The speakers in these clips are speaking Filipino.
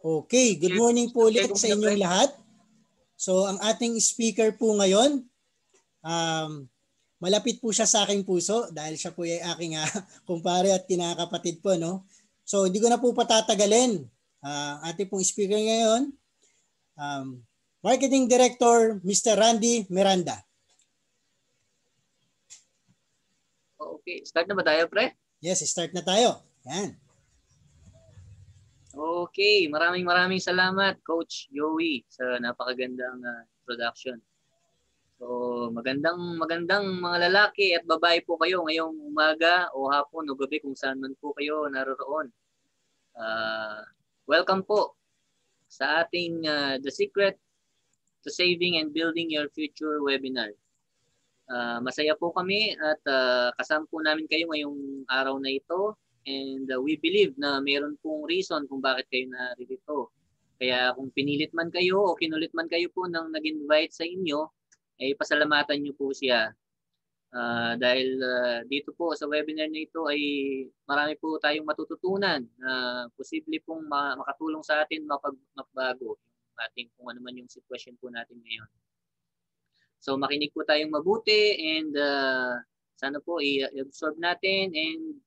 Okay, good morning po ulit sa inyong lahat. So ang ating speaker po ngayon, malapit po siya sa aking puso dahil siya po ay aking kumpare at kinakapatid po. No? So hindi ko na po patatagalin. Ating pong speaker ngayon, Marketing Director, Mr. Randy Miranda. Okay, start na ba tayo, pre? Yes, start na tayo. Yan. Okay, maraming salamat Coach Joey sa napakagandang introduction. So, magandang mga lalaki at babae po kayo ngayong umaga o hapon o gabi kung saan man po kayo naroon. Welcome po sa ating The Secret to Saving and Building Your Future webinar. Masaya po kami at kasama po namin kayo ngayong araw na ito. And we believe na mayroon pong reason kung bakit kayo narito. Kaya kung pinilit man kayo o kinulit man kayo po nang nag-invite sa inyo, ay pasalamatan niyo po siya. Dahil dito po sa webinar na ito ay marami po tayong matututunan na posible pong makatulong sa atin magbago yung ating kung ano man yung sitwasyon po natin ngayon. So makinig po tayong mabuti and sana po i-absorb natin and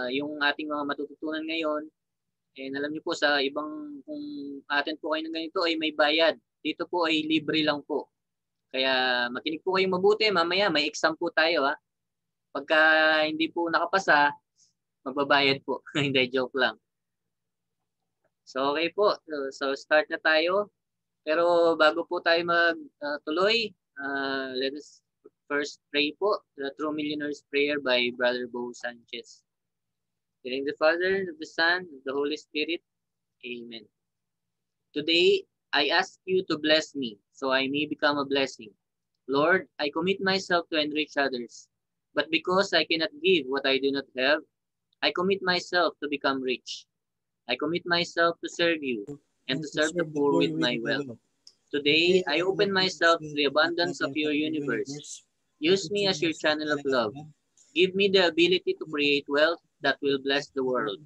yung ating mga matututunan ngayon, alam niyo po sa ibang kung atin po kayo ng ganito ay may bayad. Dito po ay libre lang po. Kaya makinig po kayong mabuti. Mamaya may exam po tayo. Pagka hindi po nakapasa, magbabayad po. Hindi, joke lang. So okay po. So start na tayo. Pero bago po tayo magtuloy, let us first pray po. The True Millionaire's Prayer by Brother Bo Sanchez. In the name of the Father, of the Son, of the Holy Spirit. Amen. Today, I ask you to bless me so I may become a blessing. Lord, I commit myself to enrich others. But because I cannot give what I do not have, I commit myself to become rich. I commit myself to serve you and to serve the poor with my wealth. Today, I open myself to the abundance of your universe. Use me as your channel of love. Give me the ability to create wealth that will bless the world.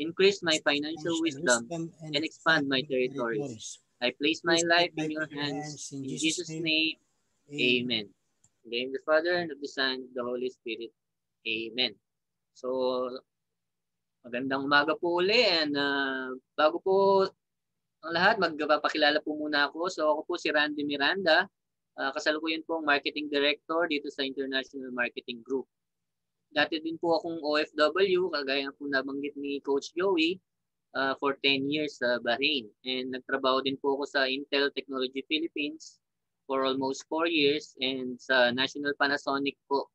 Increase my financial wisdom and expand my territories. I place my life in your hands. In Jesus' name, amen. In the name of the Father, and of the Son, and of the Holy Spirit. Amen. So, magandang umaga po uli. And bago po ang lahat, magpapakilala po muna ako. So, ako po si Randy Miranda. Kasalukuyan po ang Marketing Director dito sa International Marketing Group. Dati din po akong OFW, kagaya po nabanggit ni Coach Joey, for 10 years sa Bahrain. And nagtrabaho din po ako sa Intel Technology Philippines for almost 4 years and sa National Panasonic po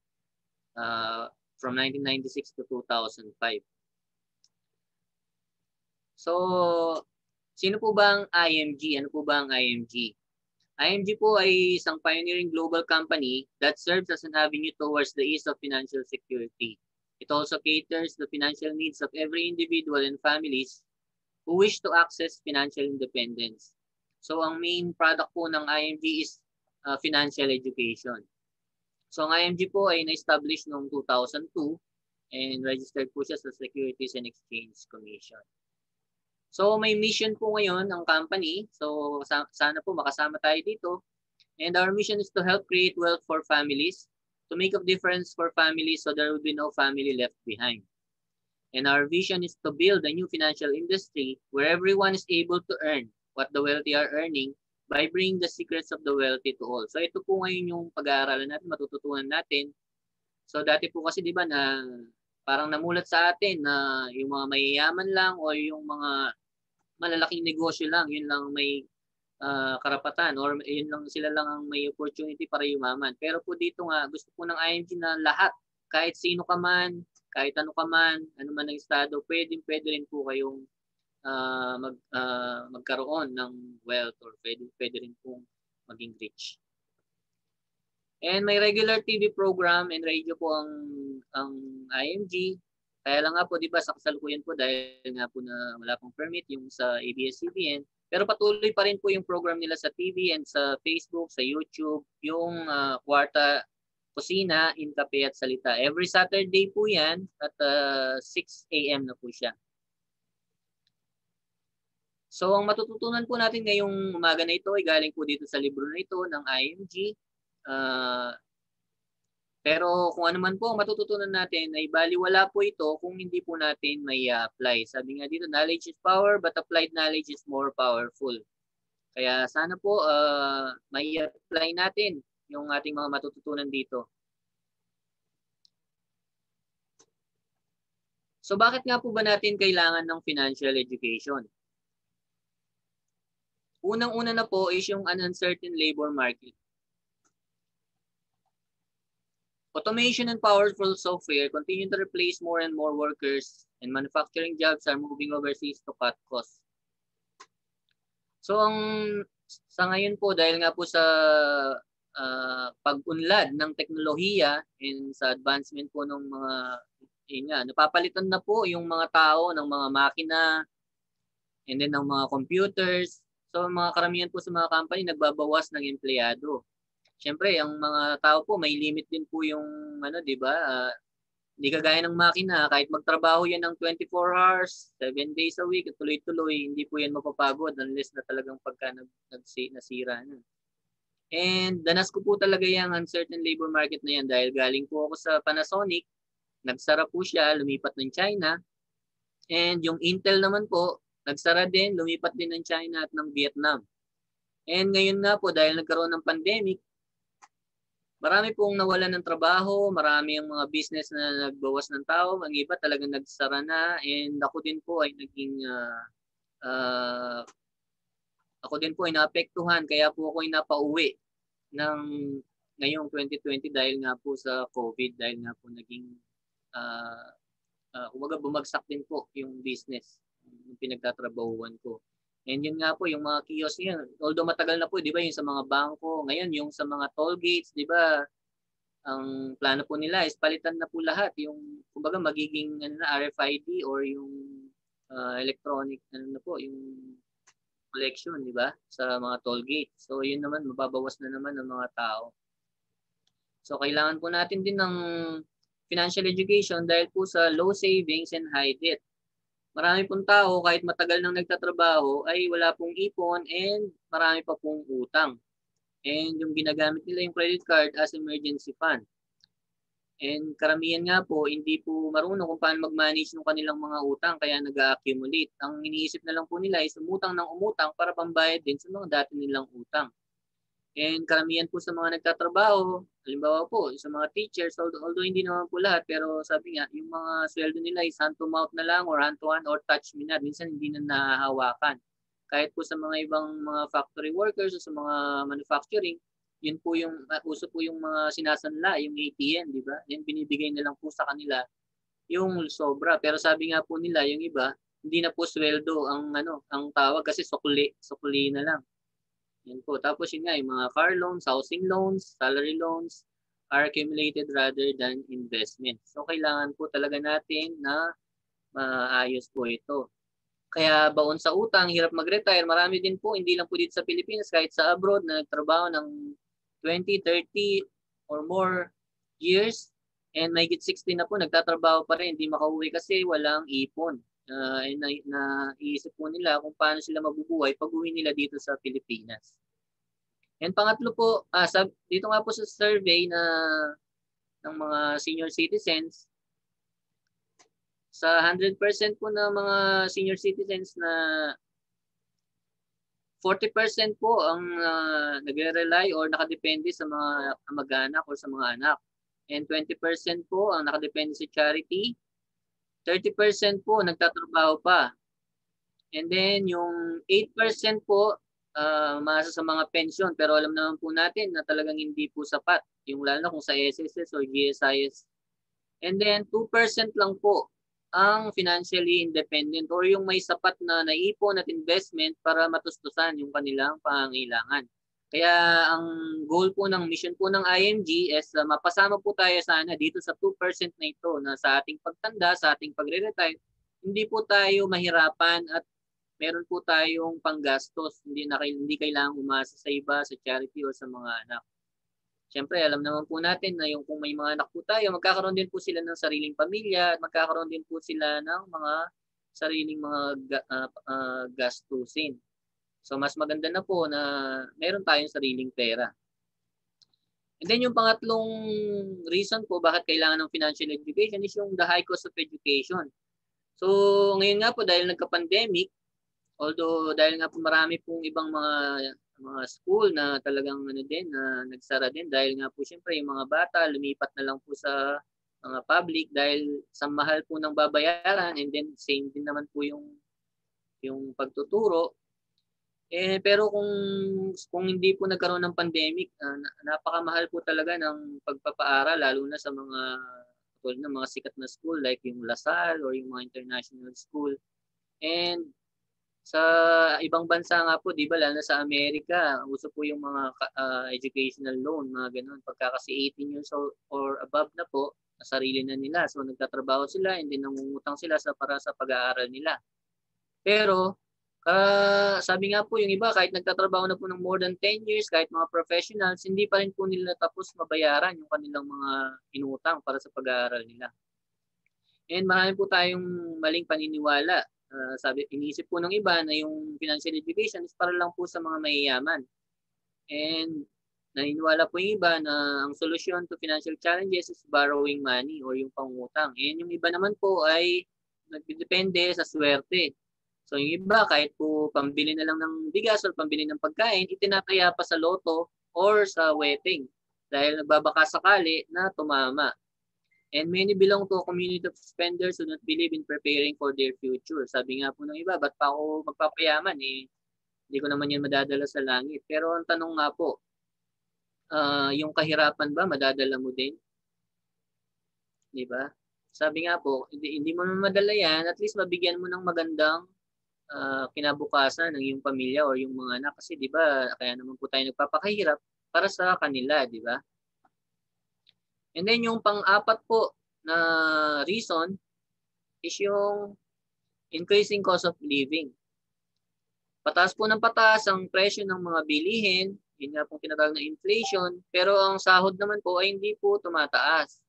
from 1996 to 2005. So, sino po ba ang IMG? Ano po ba ang IMG? IMG po ay isang pioneering global company that serves as an avenue towards the ease of financial security. It also caters the financial needs of every individual and families who wish to access financial independence. So ang main product po ng IMG is financial education. So ang IMG po ay na-establish noong 2002 and registered po siya sa Securities and Exchange Commission. So may mission po ngayon ang company. So sana po makasama tayo dito. And our mission is to help create wealth for families, to make a difference for families so there will be no family left behind. And our vision is to build a new financial industry where everyone is able to earn what the wealthy are earning by bringing the secrets of the wealthy to all. So ito po ngayon yung pag-aaralan natin, matututunan natin. So dati po kasi di ba na parang namulat sa atin na yung mga mayayaman lang o yung mga malalaking negosyo lang, yun lang may karapatan or yun lang sila lang ang may opportunity para yumaman. Pero po dito nga, gusto po ng IMG na lahat, kahit sino ka man, kahit ano ka man, ano man ang estado, pwede rin po kayong magkaroon ng wealth or pwede rin pong maging rich. And may regular TV program and radio po ang IMG. Kaya lang nga po, di ba, sa kasalukuyan po dahil nga po na wala pong permit yung sa ABS-CBN. Pero patuloy pa rin po yung program nila sa TV and sa Facebook, sa YouTube, yung Kwarta Kusina in Kape at Salita. Every Saturday po yan at 6 a.m. na po siya. So ang matututunan po natin ngayong umaga na ito ay galing po dito sa libro na ito ng IMG. Pero kung ano man po ang matututunan natin ay baliwala po ito kung hindi po natin may apply. Sabi nga dito, knowledge is power but applied knowledge is more powerful. Kaya sana po may apply natin yung ating mga matututunan dito. So bakit nga po ba natin kailangan ng financial education? Unang-una na po is yung uncertain labor market. Automation and powerful software continue to replace more and more workers, and manufacturing jobs are moving overseas to cut costs. So sa ngayon po, dahil nga po sa pag-unlad ng teknolohiya and sa advancement po ng mga napapalitan na po yung mga tao ng mga makina and then ng mga computers. So mga karamihan po sa mga company nagbabawas ng empleyado. Siyempre, ang mga tao po may limit din po yung di ba? Hindi kagaya ng makina, kahit magtrabaho yan ng 24 hours, 7 days a week, tuloy-tuloy, hindi po yan mapapagod unless na talagang pagka nasira na. And danas ko po talaga yung uncertain labor market na yan dahil galing po ako sa Panasonic, nagsara po siya, lumipat ng China. And yung Intel naman po, nagsara din, lumipat din ng China at ng Vietnam. And ngayon nga po, dahil nagkaroon ng pandemic, marami pong nawalan ng trabaho, marami ang mga business na nagbawas ng tao, ang iba talagang nagsara na, and ako din po ay naapektuhan, kaya po ako ay napauwi ng ngayong 2020 dahil nga po sa COVID, dahil nga po naging bumagsak din po yung business, yung pinagtatrabahuan ko. And yun nga po, yung mga kiosk yan, although matagal na po, di ba, yung sa mga bangko, ngayon yung sa mga toll gates, di ba, ang plano po nila is palitan na po lahat, yung, kumbaga, magiging RFID or yung electronic, yung collection, di ba, sa mga toll gate. So, yun naman, mababawas na naman ng mga tao. So, kailangan po natin din ng financial education dahil po sa low savings and high debt. Marami pong tao, kahit matagal nang nagtatrabaho, ay wala pong ipon and marami pa pong utang. And yung ginagamit nila yung credit card as emergency fund. And karamihan nga po, hindi po marunong kung paano mag-manage ng kanilang mga utang, kaya nag-accumulate. Ang iniisip na lang po nila is umutang ng umutang para pambayad din sa mga dati nilang utang. And karamihan po sa mga nagtatrabaho, halimbawa po sa mga teachers, although hindi naman po lahat, pero sabi nga, yung mga sweldo nila is hand to mouth na lang or hand to hand or touch me na. Minsan hindi na nahahawakan. Kahit po sa mga ibang mga factory workers o sa mga manufacturing, yun po yung uso po yung mga sinasanla, yung ATM, di ba? Yan binibigay na lang po sa kanila yung sobra. Pero sabi nga po nila, yung iba, hindi na po sweldo ang tawag kasi sukli na lang. Yan po. Tapos yun nga, yung mga car loans, housing loans, salary loans are accumulated rather than investment. So, kailangan po talaga natin na maayos po ito. Kaya baon sa utang, hirap mag-retire. Marami din po, hindi lang po dito sa Pilipinas, kahit sa abroad na nagtrabaho ng 20, 30 or more years and may 60 na po, nagtatrabaho pa rin, hindi makauwi kasi walang ipon. Iisip po nila kung paano sila mabubuhay pag uwi nila dito sa Pilipinas. And pangatlo po, dito nga po sa survey ng mga senior citizens, sa 100% po ng mga senior citizens na 40% po ang nagre-rely or nakadepende sa mga kamag-anak o sa mga anak. And 20% po ang nakadepende sa charity. 30% po nagtatrabaho pa. And then yung 8% po maasa sa mga pension. Pero alam naman po natin na talagang hindi po sapat. Yung lalo na kung sa SSS o GSIS. And then 2% lang po ang financially independent or yung may sapat na naipon at investment para matustusan yung kanilang pangangailangan. Kaya ang goal po ng mission po ng IMG is mapasama po tayo sana dito sa 2% na ito na sa ating pagtanda, sa ating pagre-retire, hindi po tayo mahirapan at meron po tayong panggastos. Hindi kailangang umasa sa iba, sa charity o sa mga anak. Siyempre, alam naman po natin na kung may mga anak po tayo, magkakaroon din po sila ng sariling pamilya at magkakaroon din po sila ng mga sariling mga gastusin. So mas maganda na po na meron tayong sariling pera. And then yung pangatlong reason po bakit kailangan ng financial education is yung the high cost of education. So ngayon nga po dahil nagka-pandemic, although dahil nga po marami pong ibang mga school na talagang na nagsara din dahil nga po syempre yung mga bata lumipat na lang po sa mga public dahil sa mahal po ng babayaran, and then same din naman po yung pagtuturo. Pero kung hindi po nagkaroon ng pandemic, napakamahal po talaga ng pagpapaaral lalo na sa mga tulad ng mga sikat na school like yung LaSalle or yung mga international school. And sa ibang bansa nga po, di ba, lalo na sa Amerika, uso po yung mga educational loan, mga ganun. Pagka kasi 18 years old or above na po, sarili na nila. So nagtatrabaho sila and then nangungutang sila para sa pag-aaral nila. Pero sabi nga po yung iba, kahit nagtatrabaho na po ng more than 10 years, kahit mga professionals, hindi pa rin po nila tapos mabayaran yung kanilang mga inutang para sa pag-aaral nila. And marami po tayong maling paniniwala. Iniisip po ng iba na yung financial education is para lang po sa mga mayayaman. And naniniwala po yung iba na ang solusyon to financial challenges is borrowing money or yung pangutang. And yung iba naman po ay nagdepende sa swerte. So yung iba, kahit po pambili na lang ng bigas or pambili ng pagkain, itinataya pa sa loto or sa wedding dahil nagbabaka sakali na tumama. And many belong to a community of spenders who don't believe in preparing for their future. Sabi nga po ng iba, ba't pa ako magpapayaman? Hindi ko naman yan madadala sa langit. Pero ang tanong nga po, yung kahirapan ba madadala mo din? Di ba? Sabi nga po, hindi mo naman madala yan, at least mabigyan mo ng magandang kinabukasan ng iyong pamilya o yung mga anak, kasi 'di ba kaya naman po tayo nagpapakahirap para sa kanila, 'di ba? And then yung pang-apat po na reason is yung increasing cost of living. Pataas po ng pataas ang presyo ng mga bilihin, yun nga pong tinatawag na inflation, pero ang sahod naman po ay hindi po tumataas.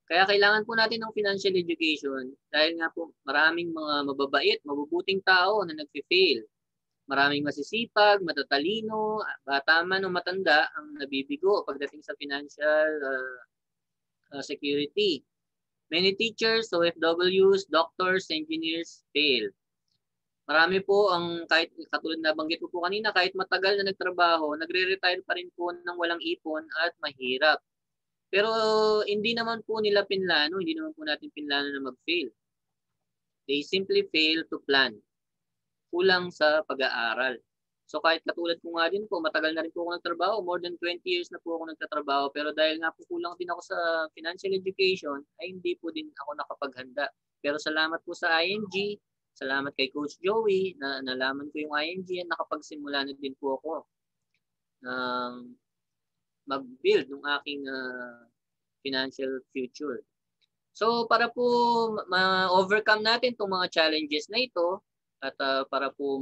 Kaya kailangan po natin ng financial education dahil nga po maraming mga mababait, mabubuting tao na nagfi-fail. Maraming masisipag, matatalino, bata man o matanda ang nabibigo pagdating sa financial security. Many teachers, OFWs, doctors, engineers fail. Marami po ang kahit katulad na banggit ko po kanina, kahit matagal na nagtrabaho, nagre-retire pa rin po ng walang ipon at mahirap. Pero hindi naman po nila pinlano, hindi naman po natin pinlano na mag-fail. They simply fail to plan. Kulang sa pag-aaral. So kahit katulad ko nga din po, matagal na rin po ako nagtrabaho, more than 20 years na po ako nagtatrabaho, pero dahil nga po kulang din ako sa financial education, ay hindi po din ako nakapaghanda. Pero salamat po sa ING, salamat kay Coach Joey, na nalaman ko yung ING at nakapagsimula na din po ako ng mag-build ng aking financial future. So para po ma-overcome natin itong mga challenges na ito at para po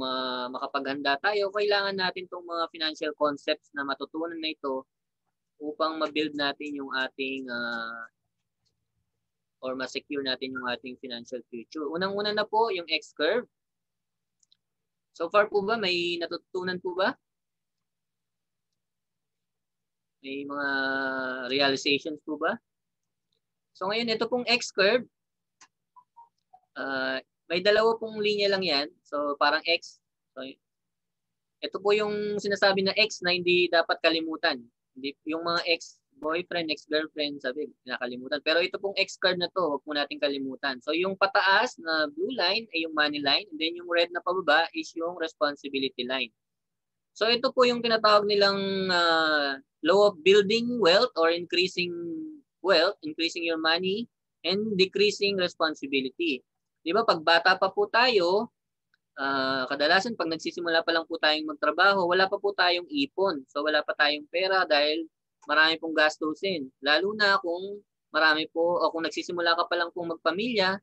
makapaghanda tayo, kailangan natin itong mga financial concepts na matutunan na ito upang ma-build natin yung ating or ma-secure natin yung ating financial future. Unang-una na po yung X-curve. So far po ba may natutunan po ba? May mga realizations po ba? So ngayon, ito pong X-curve, may dalawa pong linya lang yan. So parang X. So, ito po yung sinasabi na X na hindi dapat kalimutan. Hindi, yung mga ex-boyfriend, ex-girlfriend, sabi, nakalimutan. Pero ito pong X-curve na to, huwag po natin kalimutan. So yung pataas na blue line ay yung money line, and then yung red na pababa is yung responsibility line. So ito po yung tinatawag nilang law of building wealth or increasing wealth, increasing your money, and decreasing responsibility. Di ba, pag bata pa po tayo, kadalasan pag nagsisimula pa lang po tayong magtrabaho, wala pa po tayong ipon. So wala pa tayong pera dahil marami pong gastusin. Lalo na kung marami po, o kung nagsisimula ka pa lang pong magpamilya,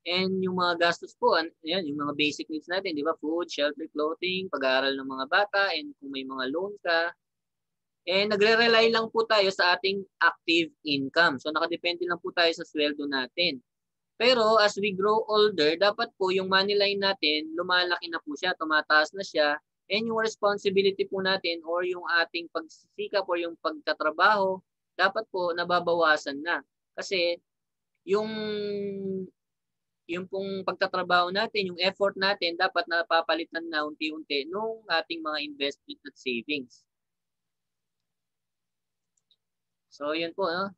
and yung mga gastos po, yan, yung mga basic needs natin, di ba? Food, shelter, clothing, pag-aaral ng mga bata, and kung may mga loan ka, nagre-rely lang po tayo sa ating active income. So nakadepende lang po tayo sa sweldo natin. Pero as we grow older, dapat po yung money line natin, lumalaki na po siya, tumataas na siya, and yung responsibility po natin or yung ating pagsisikap or yung pagtatrabaho, dapat po nababawasan na. Kasi yung pong pagtatrabaho natin, yung effort natin, dapat napapalitan na unti-unti nung ating mga investment at savings. So, yun po. No?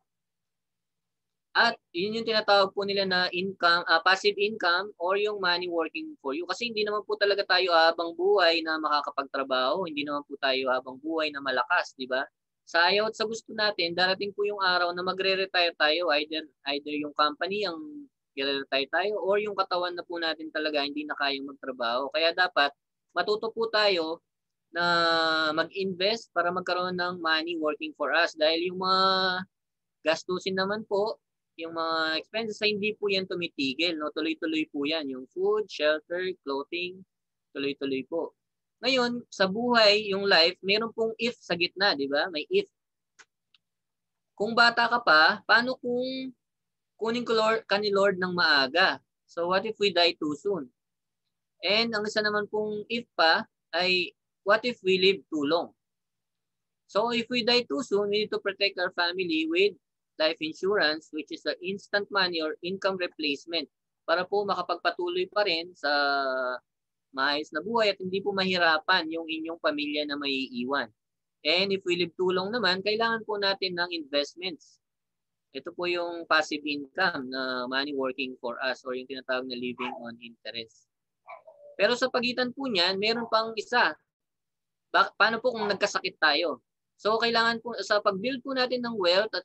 At yun yung tinatawag po nila na income, passive income or yung money working for you. Kasi hindi naman po talaga tayo habang buhay na makakapagtrabaho. Hindi naman po tayo habang buhay na malakas, di ba? Sa ayaw at sa gusto natin, darating po yung araw na magre-retire tayo. Either yung company ang i-retire tayo or yung katawan na po natin talaga hindi na kayang magtrabaho. Kaya dapat matuto po tayo na mag-invest para magkaroon ng money working for us. Dahil yung mga gastusin naman po, yung mga expenses ay hindi po yan tumitigil. No? Tuloy-tuloy po yan. Yung food, shelter, clothing, tuloy-tuloy po. Ngayon, sa buhay, yung life, meron pong if sa gitna, di ba? May if. Kung bata ka pa, paano kung kunin ka ni Lord ng maaga? So what if we die too soon? And ang isa naman pong if pa ay what if we live too long? So if we die too soon, we need to protect our family with life insurance, which is the instant money or income replacement para po makapagpatuloy pa rin sa maayos na buhay at hindi po mahirapan yung inyong pamilya na maiiwan. And if we live too long naman, kailangan po natin ng investments. Ito po yung passive income na money working for us or yung tinatawag na living on interest. Pero sa pagitan po niyan, meron pang isa. Paano po kung nagkasakit tayo? So kailangan po sa pag-build po natin ng wealth at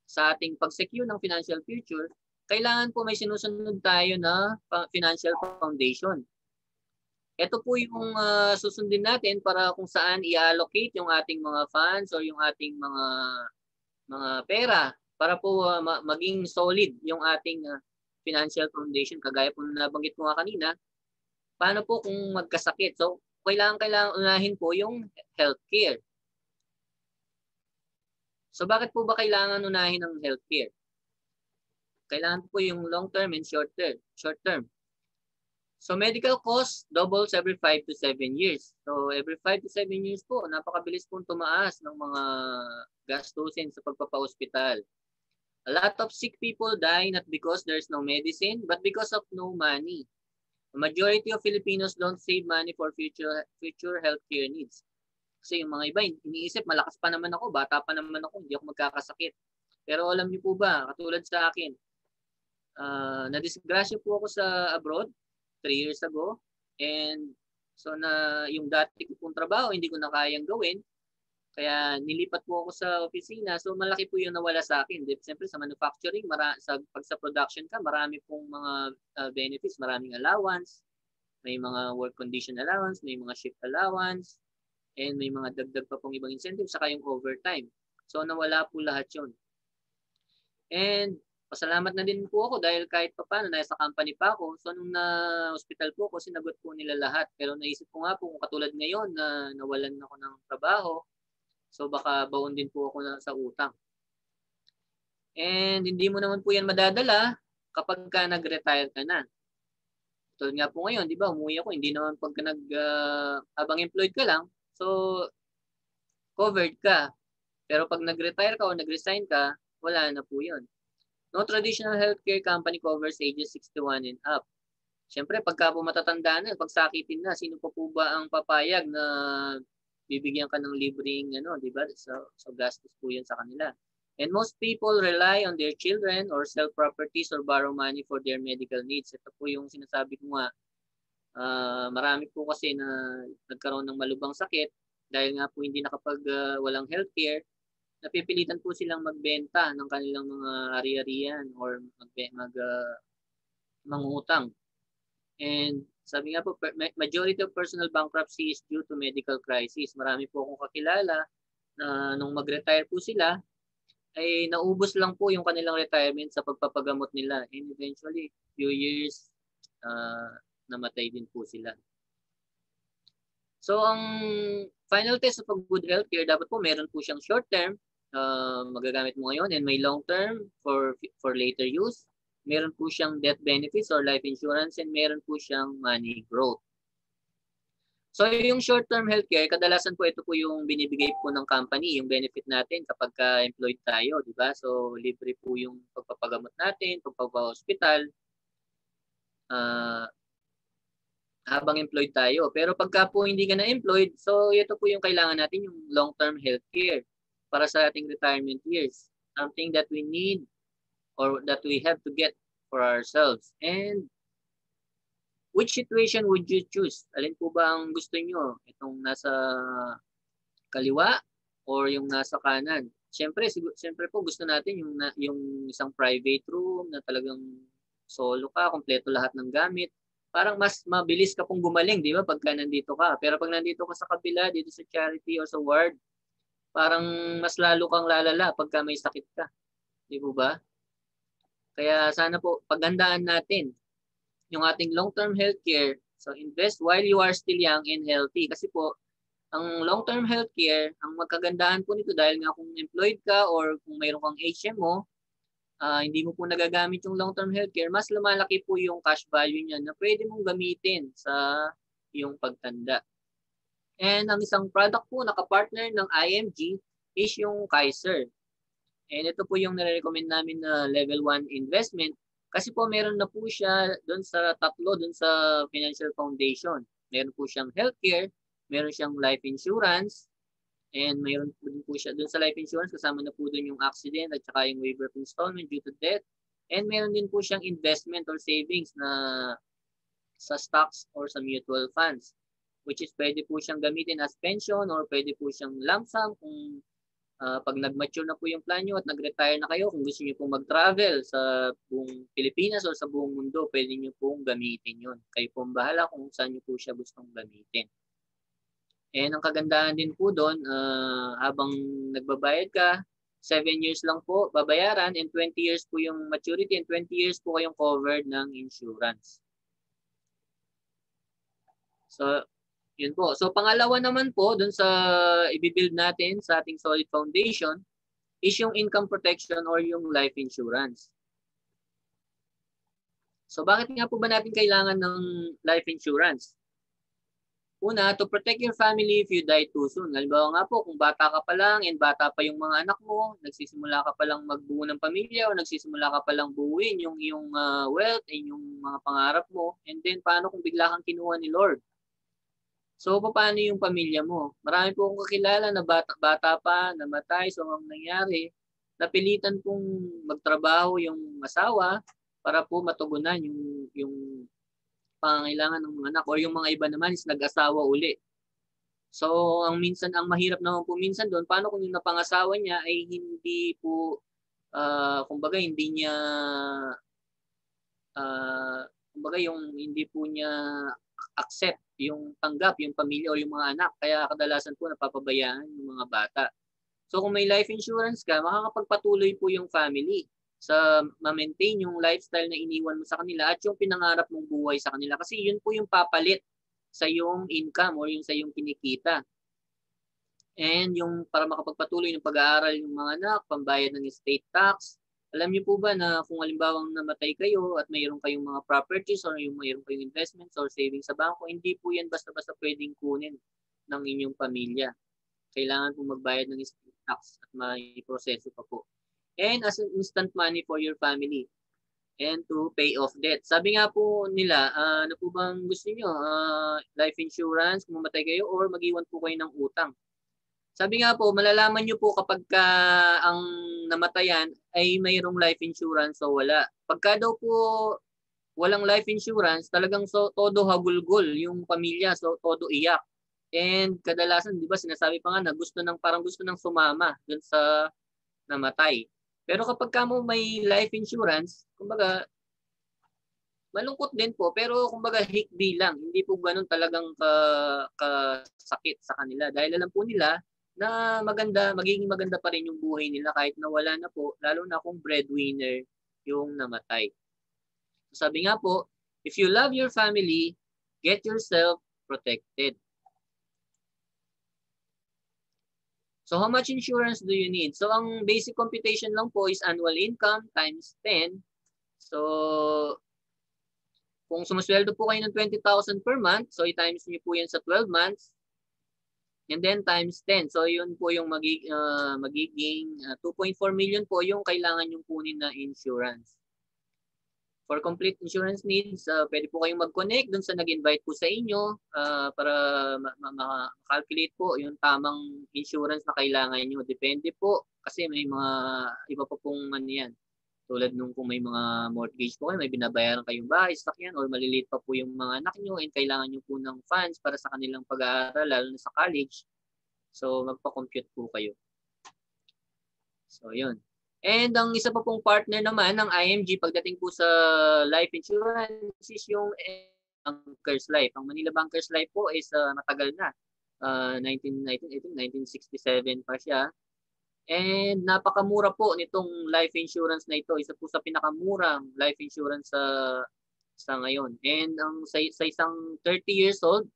sa ating pag-secure ng financial future, kailangan po may sinusunod tayo na financial foundation. Ito po yung susundin natin para kung saan i-allocate yung ating mga funds or yung ating mga pera para po maging solid yung ating financial foundation. Kagaya po nabanggit ko nga kanina, paano po kung magkasakit? So kailangan unahin po yung healthcare. So bakit po ba kailangan unahin ng healthcare? Kailangan po yung long term and short term. So medical cost doubles every 5 to 7 years. So every 5 to 7 years po, napakabilis pong tumaas ng mga gastusin sa pagpapa-hospital. A lot of sick people die not because there's no medicine, but because of no money. The majority of Filipinos don't save money for future healthcare needs. Kasi yung mga iba, iniisip, malakas pa naman ako, bata pa naman ako, hindi ako magkakasakit. Pero alam niyo po ba, katulad sa akin, na-disgrasya po ako sa abroad 3 years ago. And so na yung dati ko pong trabaho, hindi ko na kayang gawin. Kaya nilipat po ako sa opisina. So malaki po yung nawala sa akin. Siyempre sa manufacturing, pag sa production ka, marami pong mga benefits, maraming allowance, may mga work condition allowance, may mga shift allowance, and may mga dagdag pa pong ibang incentives, saka yung overtime. So nawala po lahat yun. And pasalamat na din po ako dahil kahit pa paano, nasa company pa ako. So nung na-hospital po ako, sinagot po nila lahat. Pero naisip ko nga po kung katulad ngayon na nawalan ako ng trabaho, so baka baon din po ako sa utang. And hindi mo naman po yan madadala kapag ka nag-retire ka na. Tulad nga po ngayon, di ba, umuwi ako, hindi naman pagka habang employed ka lang, so covered ka. Pero pag nag-retire ka o nag-resign ka, wala na po yun. No traditional healthcare company covers ages 61 and up. Siyempre, pagka po matatanda na, pag sakitin na, sino pa po ba ang papayag na bibigyan ka ng libreng, di ba? So gastos po yan sa kanila. And most people rely on their children or sell properties or borrow money for their medical needs. Ito po yung sinasabi ko nga, marami po kasi na nagkaroon ng malubhang sakit dahil nga po hindi walang healthcare, napipilitan po silang magbenta ng kanilang mga ari-arian or mangutang. And sabi nga po, majority of personal bankruptcy is due to medical crisis. Marami po akong kakilala na nung mag-retire po sila, ay naubos lang po yung kanilang retirement sa pagpapagamot nila. And eventually, few years, namatay din po sila. So, ang final test of good healthcare, dapat po meron po siyang short term, magagamit mo ngayon, and may long term for later use. meron po siyang death benefits or life insurance, and meron po siyang money growth. So yung short-term healthcare, kadalasan po ito po yung binibigay po ng company, yung benefit natin kapag employed tayo, di ba? So libre po yung pagpapagamot natin, pagpapa-hospital, habang employed tayo. Pero pagka po hindi ka na employed, so ito po yung kailangan natin, yung long-term healthcare para sa ating retirement years. Something that we need or that we have to get for ourselves. And which situation would you choose? Alin po ba ang gusto nyo? Itong nasa kaliwa or yung nasa kanan? Siyempre po gusto natin yung isang private room na talagang solo ka, kompleto lahat ng gamit. Parang mas mabilis ka pong gumaling, di ba, pagka nandito ka. Pero pag nandito ka sa kabila, dito sa charity o sa ward, parang mas lalo kang lalala pagka may sakit ka. Di po ba? Kaya sana po, paghandaan natin yung ating long-term healthcare. So invest while you are still young and healthy. Kasi po, ang long-term healthcare, ang magkagandahan po nito dahil nga kung employed ka or kung mayroon kang HMO, hindi mo po nagagamit yung long-term healthcare, mas lumalaki po yung cash value niya na pwede mong gamitin sa iyong pagtanda. And ang isang product po na kapartner ng IMG is yung Kaiser. And ito po yung nare-recommend namin na level 1 investment. Kasi po meron na po siya doon sa tatlo, doon sa financial foundation. Meron po siyang healthcare, meron siyang life insurance, and meron po din po siya doon sa life insurance, kasama na po doon yung accident at saka yung waiver of installment due to death. And meron din po siyang investment or savings na sa stocks or sa mutual funds, which is pwede po siyang gamitin as pension or pwede po siyang lump sum kung pag nag-mature na po yung plan nyo at nag-retire na kayo, kung gusto nyo pong mag-travel sa buong Pilipinas o sa buong mundo, pwede nyo pong gamitin yun. Kayo pong bahala kung saan nyo po siya gustong gamitin. And ang kagandahan din po doon, habang nagbabayad ka, 7 years lang po babayaran and 20 years po yung maturity and 20 years po kayong covered ng insurance. So, yun po. So pangalawa naman po dun sa i-build natin sa ating solid foundation is yung income protection or yung life insurance. So bakit nga po ba natin kailangan ng life insurance? Una, to protect your family if you die too soon. Halimbawa nga po, kung bata ka pa lang and bata pa yung mga anak mo, nagsisimula ka pa lang magbuo ng pamilya o nagsisimula ka pa lang buuin yung iyong wealth and yung mga pangarap mo. And then paano kung bigla kang kinuha ni Lord? So, paano yung pamilya mo? Marami po akong kakilala na bata pa, namatay. So, ang nangyari, napilitan pong magtrabaho yung asawa para po matugunan yung pangangailangan ng mga anak. O yung mga iba naman is nag-asawa uli. So, ang mahirap naman po minsan doon, paano kung yung napangasawa niya ay hindi po, kumbaga, hindi niya, kumbaga, yung hindi po niya accept yung tanggap, yung pamilya o yung mga anak. Kaya kadalasan po napapabayaan yung mga bata. So kung may life insurance ka, makakapagpatuloy po yung family sa ma-maintain yung lifestyle na iniwan mo sa kanila at yung pinangarap mong buhay sa kanila. Kasi yun po yung papalit sa yung income or yung sa yung kinikita. And yung para makapagpatuloy ng pag-aaral yung mga anak, pambayad ng estate tax. Alam niyo po ba na kung halimbawang namatay kayo at mayroon kayong mga properties or mayroon kayong investments or savings sa bangko, hindi po yan basta-basta pwedeng kunin ng inyong pamilya. Kailangan po magbayad ng estate tax at may proseso pa po. And as an instant money for your family and to pay off debt. Sabi nga po nila, ano po bang gusto niyo? Life insurance kung mamatay kayo or mag-iwan po kayo ng utang? Sabi nga po, malalaman nyo po kapag ang namatayan ay mayroong life insurance o wala. Pagka daw po walang life insurance, talagang todo hagulgol yung pamilya, so todo iyak. And kadalasan, di ba, sinasabi pa nga na parang gusto nang sumama dun sa namatay. Pero kapag mo may life insurance, kumbaga, malungkot din po, pero kumbaga hikbi lang. Hindi po ganun talagang kasakit sa kanila. Dahil alam po nila, na magiging maganda pa rin yung buhay nila kahit nawala na po, lalo na kung breadwinner yung namatay. Sabi nga po, if you love your family, get yourself protected. So how much insurance do you need? So ang basic computation lang po is annual income times 10. So, kung sumusweldo po kayo ng 20,000 per month, so i-times niyo po yan sa 12 months, and then times 10. So, yun po yung magiging 2.4 million po yung kailangan yung kunin na insurance. For complete insurance needs, pwede po kayong mag-connect dun sa nag-invite po sa inyo para ma-calculate po yung tamang insurance na kailangan nyo. Depende po kasi may mga iba pa pong ano yan. Tulad nung kung may mga mortgage po kayo, may binabayaran kayong bahay, sakyan, or maliliit pa po yung mga anak nyo and kailangan nyo po ng funds para sa kanilang pag-aaral, lalo na sa college. So, magpa-compute po kayo. So, yun. And ang isa pa pong partner naman ng IMG pagdating po sa life insurance is yung Bankers Life. Ang Manila Bankers Life po is matagal na. 1967 pa siya. And napakamura po nitong life insurance na ito. Isa po sa pinakamurang life insurance sa ngayon. And ang sa isang 30 years old,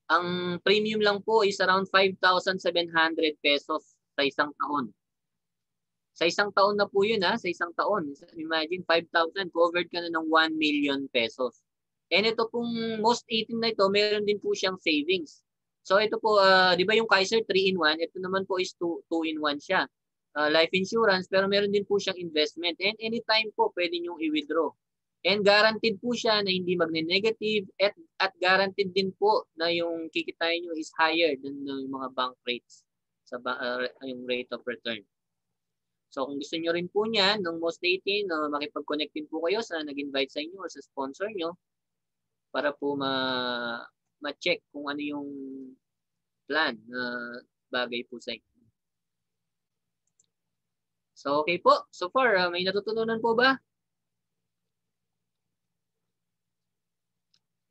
ang premium lang po is around 5,700 pesos sa isang taon. Sa isang taon na po yun sa isang taon. Imagine 5,000, covered ka na ng 1 million pesos. And ito pong most 18 na ito, meron din po siyang savings. So ito po, di ba yung Kaiser 3-in-1, ito naman po is 2-in-1 siya. Life insurance, pero meron din po siyang investment. And anytime po, pwede nyo i-withdraw. And guaranteed po siya na hindi magne-negative at guaranteed din po na yung kikitain nyo is higher than yung mga bank rates, sa yung rate of return. So kung gusto nyo rin po niyan, ng most 18, makipag-connect din po kayo sa nag-invite sa inyo or sa sponsor nyo para po ma-check kung ano yung plan na bagay po sa inyo. So okay po. So far, may natutunan po ba?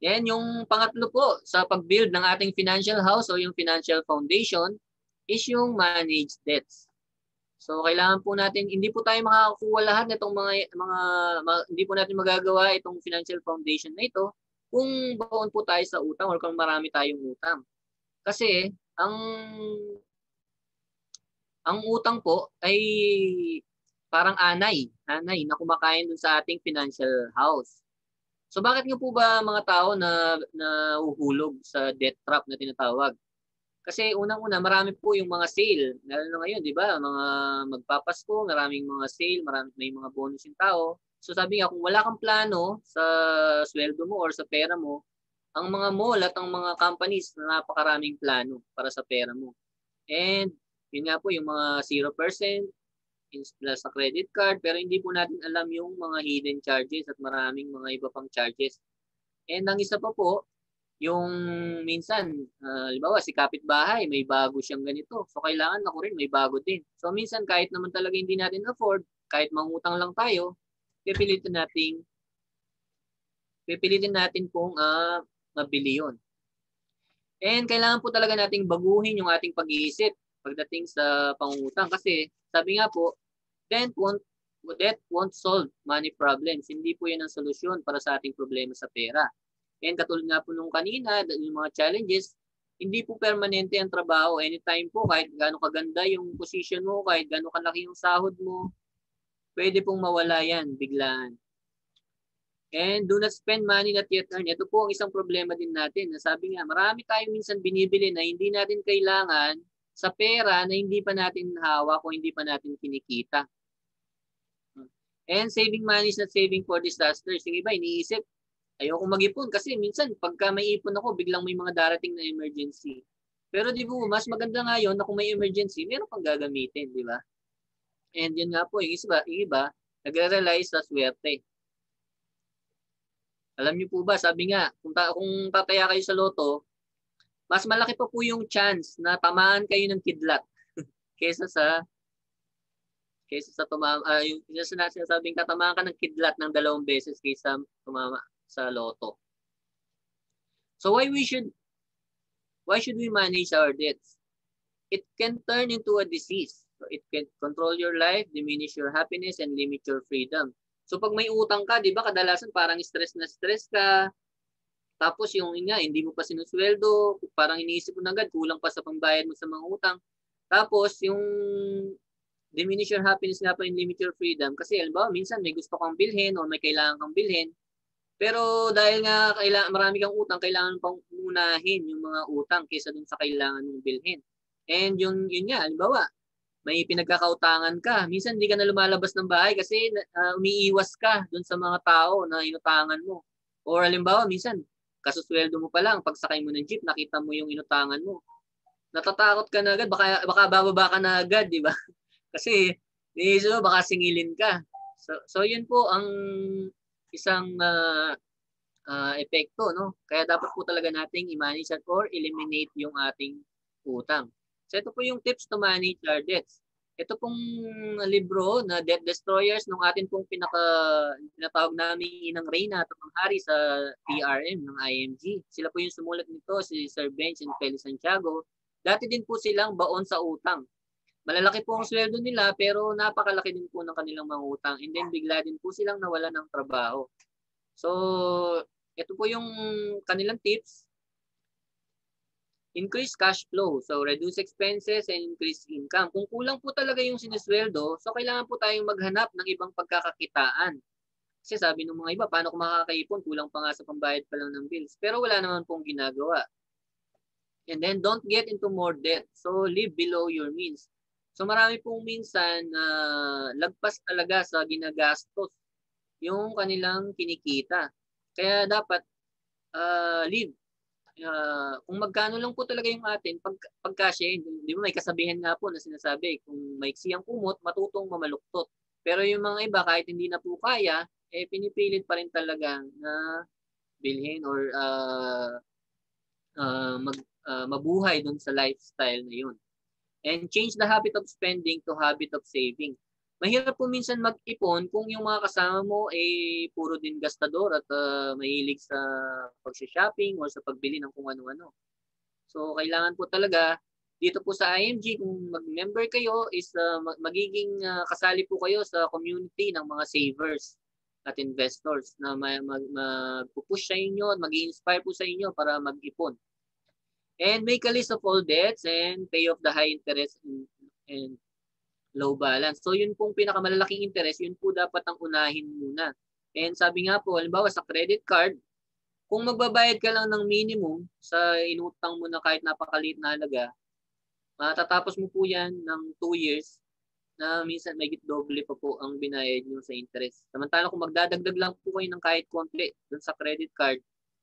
Yan yung pangatlo po sa pag-build ng ating financial house o yung financial foundation is yung managed debts. So kailangan po natin, hindi po tayo makakakuha lahat nitong hindi po natin magagawa itong financial foundation na ito kung baon po tayo sa utang or kung marami tayong utang. Kasi ang utang po ay parang anay na kumakain dun sa ating financial house. So bakit nga po ba mga tao na uhuhulog sa debt trap na tinatawag? Kasi unang-una, marami po yung mga sale. Lalo na ngayon, di ba? Mga magpapasko, maraming mga sale, may mga bonus yung tao. So sabi nga, kung wala kang plano sa sweldo mo or sa pera mo, ang mga mall at ang mga companies na napakaraming plano para sa pera mo. And yun nga po, yung mga 0% sa credit card, pero hindi po natin alam yung mga hidden charges at maraming mga iba pang charges. And ang isa pa po, yung minsan, halimbawa si kapitbahay, may bago siyang ganito. So kailangan ako rin may bago din. So minsan kahit naman talaga hindi natin afford, kahit mangutang lang tayo, pipilitin natin pong mabili yun. And kailangan po talaga nating baguhin yung ating pag-iisip pagdating sa pangungutang. Kasi sabi nga po, debt won't solve money problems. Hindi po yan ang solusyon para sa ating problema sa pera. And katulad nga po nung kanina, yung mga challenges, hindi po permanente ang trabaho. Anytime po, kahit gaano kaganda yung position mo, kahit gaano kalaki yung sahod mo, pwede pong mawala yan, biglaan. And do not spend money not yet earned. Ito po ang isang problema din natin. Sabi nga, marami tayong minsan binibili na hindi natin kailangan sa pera na hindi pa natin hawak o hindi pa natin kinikita. And saving money is not saving for disasters. Yung iba, iniisip, ayoko mag-ipon kasi minsan pagka may ipon ako, biglang may mga darating na emergency. Pero di ba, mas maganda nga yun na kung may emergency, meron pang gagamitin, di ba? And yun nga po, yung iba nagre-rely sa swerte. Alam niyo po ba, sabi nga, kung tataya kayo sa loto, mas malaki pa po yung chance na tamaan kayo ng kidlat kaysa sa yung sinasabing tatamaan ka ng kidlat ng 2 beses kaysa tumama sa loto. So why should we manage our debts? It can turn into a disease. So it can control your life, diminish your happiness, and limit your freedom. So pag may utang ka, di ba kadalasan parang stress ka. Tapos yung hindi mo pa sinusweldo, parang iniisip mo na agad, kulang pa sa pambayad mo sa mga utang. Tapos yung diminish your happiness nga po and limit your freedom. Kasi halimbawa, minsan may gusto kang bilhin o may kailangan kang bilhin. Pero dahil nga marami kang utang, kailangan pang unahin yung mga utang kaysa dun sa kailangan mong bilhin. And yun nga, halimbawa, may pinagkakautangan ka. Minsan hindi ka na lumalabas ng bahay kasi umiiwas ka dun sa mga tao na inutangan mo. Or halimbawa, minsan, kasusweldo mo pa lang, pagsakay mo ng jeep, nakita mo yung inutangan mo. Natatakot ka na agad, baka bababa ka na agad, di ba? Kasi, baka singilin ka. So yun po ang isang epekto, no? Kaya dapat po talaga nating i-manage or eliminate yung ating utang. So ito po yung tips to manage our debts. Ito pong libro na Debt Destroyers nung atin pong pinatawag namin Inang Reyna at ang hari sa PRM ng IMG. Sila po yung sumulat nito, si Sir Bench and Feli Santiago. Dati din po silang baon sa utang. Malalaki po ang sweldo nila pero napakalaki din po ng kanilang mga utang. And then bigla din po silang nawala ng trabaho. So, ito po yung kanilang tips. Increase cash flow. So, reduce expenses and increase income. Kung kulang po talaga yung sinisweldo, so kailangan po tayong maghanap ng ibang pagkakakitaan. Kasi sabi ng mga iba, paano kung makakaipon? Kulang pa nga sa pambayad pa lang ng bills. Pero wala naman pong ginagawa. And then, don't get into more debt. So, live below your means. So, marami pong minsan lagpas talaga sa ginagastos yung kanilang kinikita. Kaya dapat live. Kung magkano lang po talaga yung atin, pagkasya, di ba may kasabihan nga po na sinasabi, kung maiksi ang kumot, matutong mamaluktot. Pero yung mga iba, kahit hindi na po kaya, pinipilit pa rin talaga na bilhin or mabuhay dun sa lifestyle na yun. And change the habit of spending to habit of saving. Mahirap po minsan mag-ipon kung yung mga kasama mo puro din gastador at mahilig sa pag-shopping or sa pagbili ng kung ano-ano. So kailangan po talaga dito po sa IMG, kung mag-member kayo is magiging kasali po kayo sa community ng mga savers at investors na mag-push sa inyo at mag-i-inspire po sa inyo para mag-ipon. And make a list of all debts and pay off the high interest and low balance. So yun pong pinakamalalaking interest, yun po dapat ang unahin muna. And sabi nga po, halimbawa sa credit card, kung magbabayad ka lang ng minimum sa inutang mo na kahit napakaliit na halaga, matatapos mo po yan ng 2 years na minsan may doble pa po ang binayad nyo sa interest. Samantala kung magdadagdag lang po kayo ng kahit konti dun sa credit card,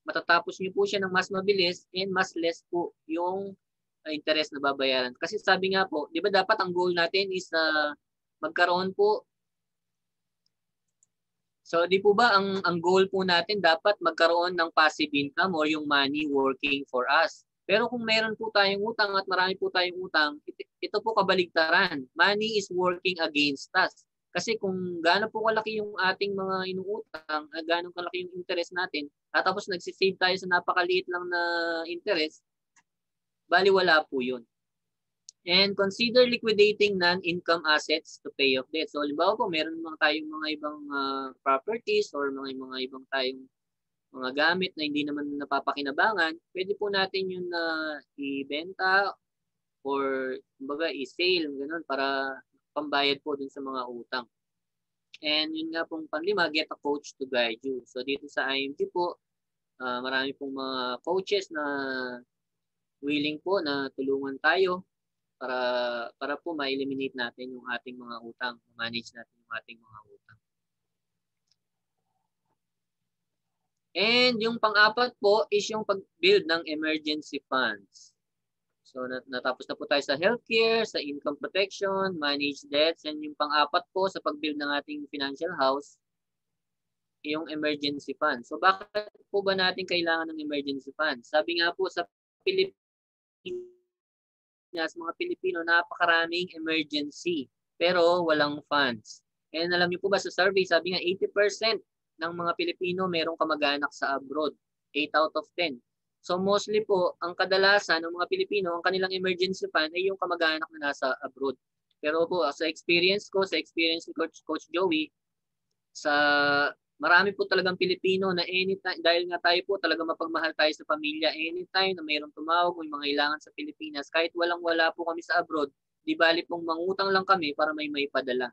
matatapos nyo po siya ng mas mabilis and mas less po yung interest na babayaran. Kasi sabi nga po, di ba dapat ang goal natin is magkaroon po. So di po ba ang goal po natin dapat magkaroon ng passive income or yung money working for us. Pero kung meron po tayong utang at marami po tayong utang, ito po kabaligtaran. Money is working against us. Kasi kung gaano po kalaki yung ating mga inuutang, gaano kalaki yung interest natin, at tapos nagsisave tayo sa napakaliit lang na interest, bali wala po yun. And consider liquidating non-income assets to pay off debt. So, halimbawa po, meron tayong mga ibang properties or mga ibang tayong mga gamit na hindi naman napapakinabangan, pwede po natin yun na ibenta or kumbaga i-sale, ganun, para pambayad po dun sa mga utang. And yun nga pong panglima, get a coach to guide you. So, dito sa IMG po, marami pong mga coaches na willing po na tulungan tayo para po ma-eliminate natin yung ating mga utang, manage natin yung ating mga utang. And yung pang-apat po is yung pag-build ng emergency funds. So natapos na po tayo sa healthcare, sa income protection, manage debts, and yung pang-apat po sa pag-build ng ating financial house, yung emergency fund. So bakit po ba natin kailangan ng emergency fund? Sabi nga po sa Pilipinas, mga Pilipino, napakaraming emergency pero walang funds. And alam niyo po ba sa survey, sabi nga 80% ng mga Pilipino merong kamag-anak sa abroad. 8 out of 10. So mostly po, ang kadalasan ng mga Pilipino, ang kanilang emergency fund ay yung kamag-anak na nasa abroad. Pero po, sa experience ni Coach Joey, marami po talagang Pilipino na anytime, dahil nga tayo po talaga mapagmahal tayo sa pamilya, anytime na mayroong tumawag, may mga ilangan sa Pilipinas, kahit walang-wala po kami sa abroad, Di bali pong mangutang lang kami para may padala.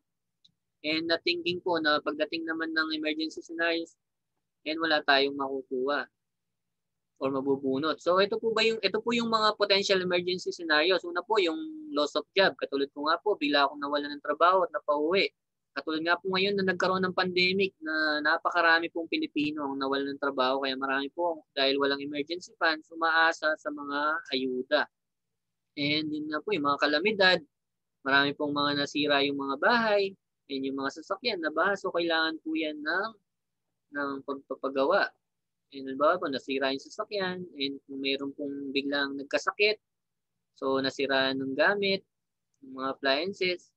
And na-thinking po na pagdating naman ng emergency scenarios, and wala tayong makukuha or mabubunot. So ito po yung mga potential emergency scenarios. Una po yung loss of job. Katulad ko nga po, bigla akong nawalan ng trabaho at napauwi. Katulad nga po ngayon na nagkaroon ng pandemic na napakarami pong Pilipino ang nawalan ng trabaho, kaya marami po dahil walang emergency funds umaasa sa mga ayuda. And yun nga po yung mga kalamidad, marami pong mga nasira yung mga bahay, and yung mga sasakyan na baha, so kailangan po yan ng pagpapagawa. And halimbawa po, nasira yung sasakyan, and kung mayroon pong biglang nagkasakit, so nasira ng gamit, yung mga appliances,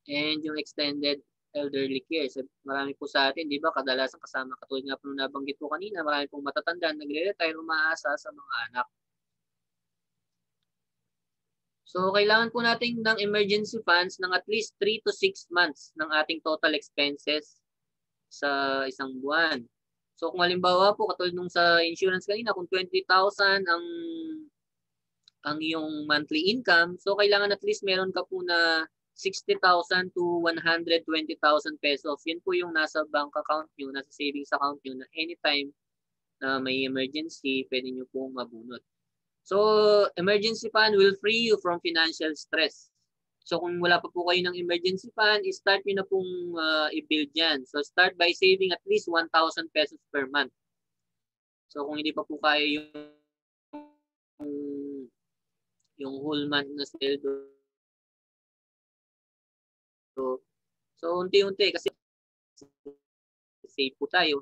and yung extended elderly care. So, marami po sa atin, di ba, kadalasan kasama, katulad nga po nung nabanggit po kanina, marami pong matatanda, nagre-retire, umaasa sa mga anak. So, kailangan po natin ng emergency funds ng at least 3 to 6 months ng ating total expenses sa isang buwan. So, kung halimbawa po, katulad nung sa insurance kanina, kung 20,000 ang iyong monthly income, so kailangan at least meron ka po na 60,000 to 120,000 pesos. Yun po yung nasa bank account nyo, nasa savings account nyo na anytime na may emergency, pwede nyo pong mabunot. So, emergency fund will free you from financial stress. So, kung wala pa po kayo ng emergency fund, start nyo na pong i-build yan. So, start by saving at least 1,000 pesos per month. So, kung hindi pa po kaya yung whole month na sweldo. So, unti-unti kasi save po tayo,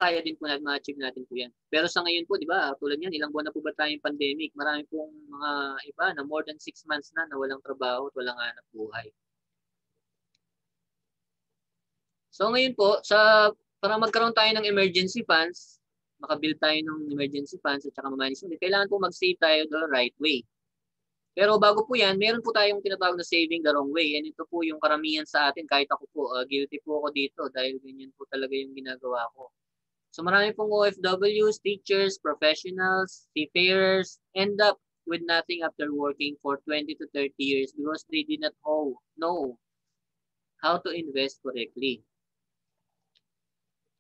kaya din po natin ma-achieve natin po yan. Pero sa ngayon po, di ba, tulad yan, ilang buwan na po ba tayong pandemic? Marami pong mga iba na more than 6 months na walang trabaho at walang hanap buhay. So ngayon po, para magkaroon tayo ng emergency funds, makabuild tayo ng emergency funds at saka ma-manage ulit, kailangan po mag-save tayo the right way. Pero bago po yan, meron po tayong tinatawag na saving the wrong way. And ito po yung karamihan sa atin, kahit ako po, guilty po ako dito dahil ganyan po talaga yung ginagawa ko. So marami pong OFWs, teachers, professionals, seafarers end up with nothing after working for 20 to 30 years because they did not know how to invest correctly.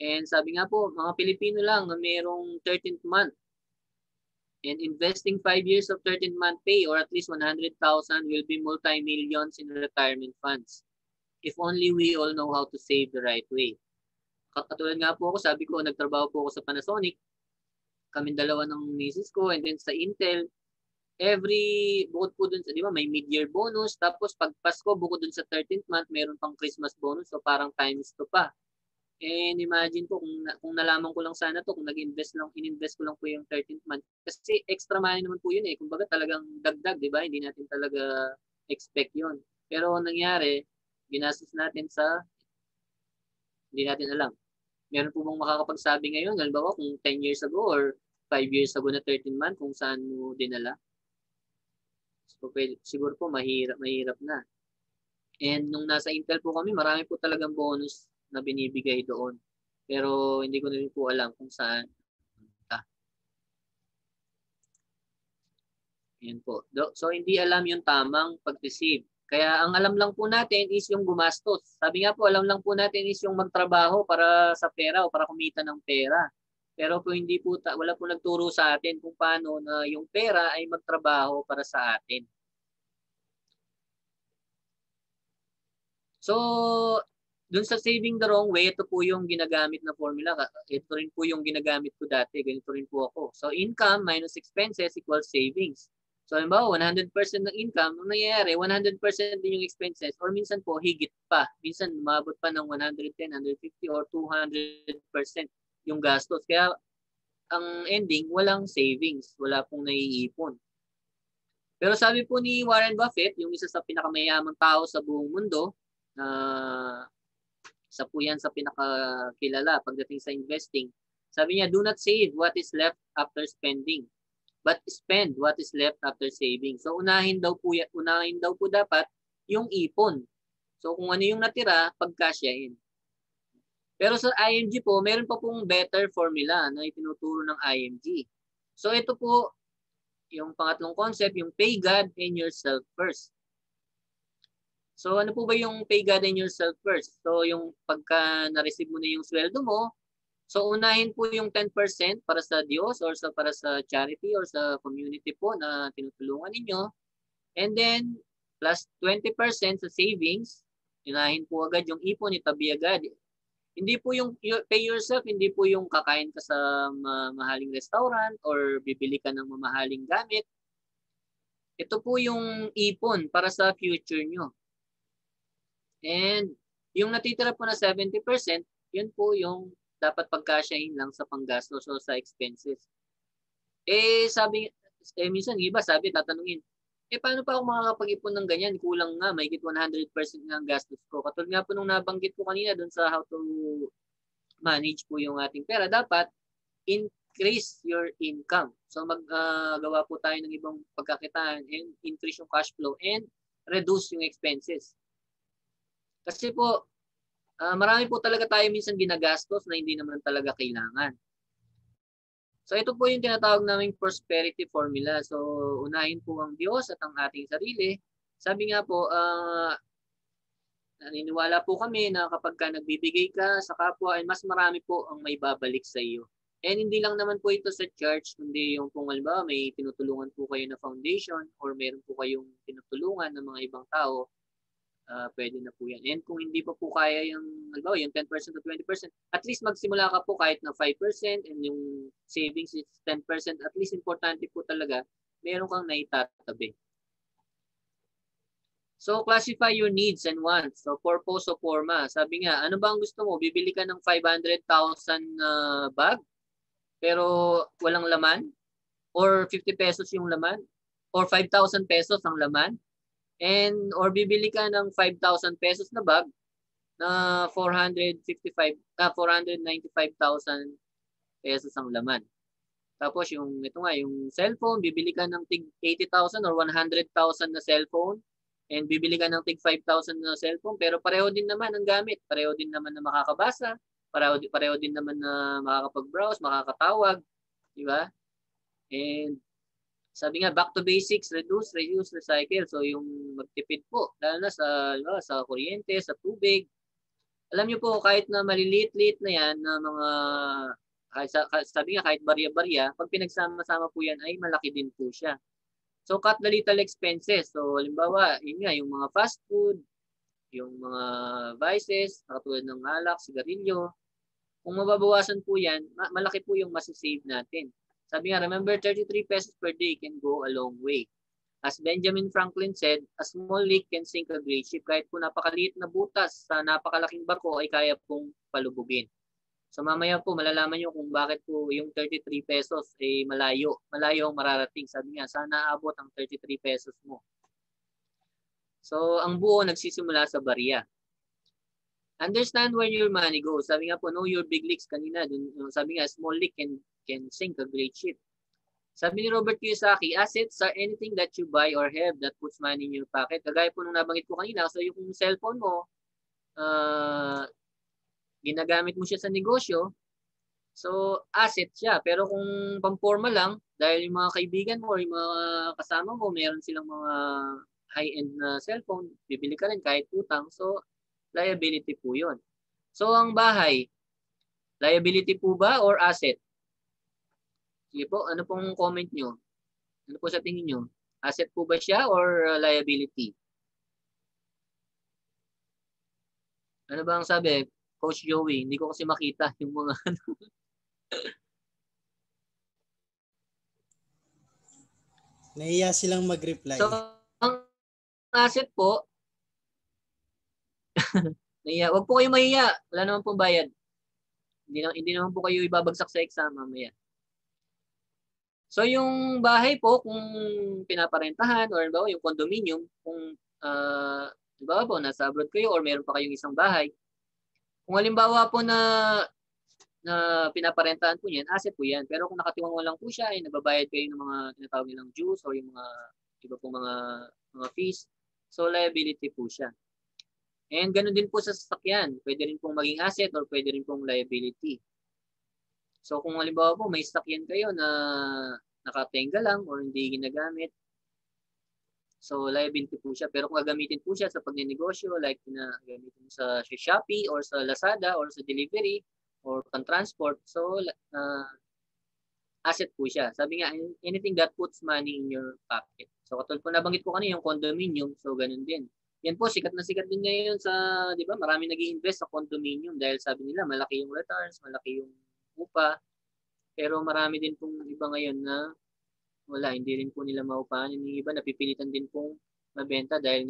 And sabi nga po, mga Pilipino lang na mayroong 13th month and investing 5 years of 13th month pay or at least 100,000 will be multi-millions in retirement funds. If only we all know how to save the right way. Katulad nga po ako, sabi ko, nagtrabaho po ako sa Panasonic. Kaming dalawa ng misis ko and then sa Intel. Bukod po dun sa, di ba, may mid-year bonus. Tapos pag Pasko, bukod dun sa 13th month, meron pang Christmas bonus. So parang times 2 pa. And imagine po, kung nalaman ko lang sana to, kung ininvest ko lang po yung 13th month. Kasi extra money naman po yun eh. Kumbaga talagang dagdag, di ba? Hindi natin talaga expect yun. Pero nangyari, ginastos natin hindi natin alam. Meron po bang makakapagsabi ngayon, halimbawa kung 10 years ago or 5 years ago na 13 month, kung saan mo dinala? So, siguro po mahirap na. And nung nasa Intel po kami, marami po talagang bonus na binibigay doon. Pero hindi ko na rin po alam kung saan. Yan po. So, hindi alam yung tamang pag-receive. Kaya ang alam lang po natin is yung gumastos. Sabi nga po, alam lang po natin is yung magtrabaho para sa pera o para kumita ng pera. Pero po wala po nagturo sa atin kung paano na yung pera ay magtrabaho para sa atin. So, dun sa saving the wrong way, ito po yung ginagamit na formula. Ito rin po yung ginagamit ko dati. Ganito rin po ako. So, income minus expenses equals savings. So, halimbawa, 100% ng income, ang nangyayari, 100% din yung expenses or minsan po, higit pa. Minsan, umabot pa ng 110, 150 or 200% yung gastos. Kaya, ang ending, walang savings. Wala pong naiipon. Pero sabi po ni Warren Buffett, yung isa sa pinakamayamang tao sa buong mundo, isa po yan sa pinakakilala pagdating sa investing. Sabi niya, do not save what is left after spending, but spend what is left after saving. So unahin daw po dapat yung ipon. So kung ano yung natira, pagkasyahin. Pero sa IMG po, meron pa pong better formula na itinuturo ng IMG. So ito po, yung pangatlong concept, yung pay God and yourself first. So ano po ba yung pay God and yourself first? So yung pagka na-receive mo na yung sweldo mo, so unahin po yung 10% para sa Diyos or para sa charity or sa community po na tinutulungan ninyo. And then plus 20% sa savings, unahin po agad yung ipon, itabi agad. Hindi po yung pay yourself, hindi po yung kakain ka sa mahaling restaurant or bibili ka ng mamahaling gamit. Ito po yung ipon para sa future nyo. And yung natitira po na 70%, yun po yung dapat pagkasyahin lang sa panggastos o sa expenses. Minsan iba sabi, tatanungin, paano pa ako makakapag-ipon ng ganyan? Kulang nga, mahigit 100% nga ang gastos ko. Katulad nga po nung nabanggit ko kanina dun sa how to manage po yung ating pera. Dapat increase your income. So maggawa po tayo ng ibang pagkakitaan and increase yung cash flow and reduce yung expenses. Kasi po, marami po talaga tayo minsan ginagastos na hindi naman talaga kailangan. So ito po yung tinatawag naming prosperity formula. So unahin po ang Diyos at ang ating sarili. Sabi nga po, naniniwala po kami na kapag ka nagbibigay ka sa kapwa ay mas marami po ang may babalik sa iyo. And hindi lang naman po ito sa church, kundi yung kung halimbawa may tinutulungan po kayo na foundation or meron po kayong tinutulungan ng mga ibang tao, pwede na po yan. And kung hindi pa po kaya yung 10% to 20%, at least magsimula ka po kahit na 5% and yung savings is 10%, at least importante po talaga, meron kang naitatabi. So, classify your needs and wants. So, purpose o forma. Sabi nga, ano ba ang gusto mo? Bibili ka ng 500,000 bag, pero walang laman? Or 50 pesos yung laman? Or 5,000 pesos ang laman? Or bibili ka ng 5,000 pesos na bag na 495,000 pesos ang laman. Tapos yung cellphone, bibili ka ng tig 80,000 or 100,000 na cellphone and bibili ka ng tig 5,000 na cellphone pero pareho din naman ang gamit, pareho din naman na makakabasa, pareho din naman na makakapag-browse, makakatawag, di ba? And sabi nga, back to basics, reduce, reuse, recycle. So yung magtipid po, lalo na sa kuryente, sa tubig. Alam niyo po, kahit na maliliit-liit na yan, na mga, sabi nga, kahit barya-barya, pag pinagsama-sama po yan, ay malaki din po siya. So cut the little expenses. So halimbawa, yun nga, yung mga fast food, yung mga vices, katulad ng alak, sigarilyo, kung mababawasan po yan, malaki po yung masasave natin. Sabi nga, remember 33 pesos per day can go a long way. As Benjamin Franklin said, a small leak can sink a great ship. Kahit po napakaliit na butas sa napakalaking barko ay kaya pong palubugin. So mamaya po malalaman nyo kung bakit po yung 33 pesos ay malayo. Malayo ang mararating. Sabi nga, sana abot ang 33 pesos mo. So ang buo nagsisimula sa barya. Understand where your money goes. Sabi nga po, know your big leaks kanina. Sabi nga, small leak can sink a great ship. Sabi ni Robert Kiyosaki, assets are anything that you buy or have that puts money in your pocket. Kagaya po nung nabanggit ko kanina, so yung cellphone mo, ginagamit mo siya sa negosyo, so asset siya. Pero kung pamporma lang, dahil yung mga kaibigan mo or yung mga kasama mo, meron silang mga high-end na cellphone, bibili ka rin kahit utang, so liability po yun. So ang bahay, liability po ba or asset? Sige po, ano pong comment nyo? Ano po sa tingin nyo? Asset po ba siya or liability? Ano ba ang sabi? Coach Joey, hindi ko kasi makita yung mga ano. Nahiya silang mag-reply. So, ang asset po, nahiya. Huwag po kayo mahiya. Wala naman pong bayad. Hindi naman po kayo ibabagsak sa exam mamaya. So yung bahay po, kung pinaparentahan or yung condominium, kung halimbawa po nasa abroad kayo or meron pa kayong isang bahay, kung halimbawa po na pinaparentahan po yan, asset po yan. Pero kung nakatiwang lang po siya, ay nagbabayad kayo ng mga tinatawag nilang dues or yung mga iba pong mga fees, so liability po siya. And ganoon din po sa sasakyan. Pwede rin pong maging asset or pwede rin pong liability. So kung halimbawa po may sasakyan kayo na nakatenga lang or hindi ginagamit, so liability po siya. Pero kung gagamitin po siya sa pagnenegosyo, like gagamitin sa Shopee or sa Lazada or sa delivery or pang-transport, so asset po siya. Sabi nga, anything that puts money in your pocket. So katulad po nabanggit ko kanina yung condominium, so ganun din. Yan po, sikat na sikat din ngayon sa, di ba, marami nag-i-invest sa condominium dahil sabi nila malaki yung returns, malaki yung upa. Pero marami din pong iba ngayon na wala, hindi rin po nila maupahan. Yung iba napipilitan din pong mabenta dahil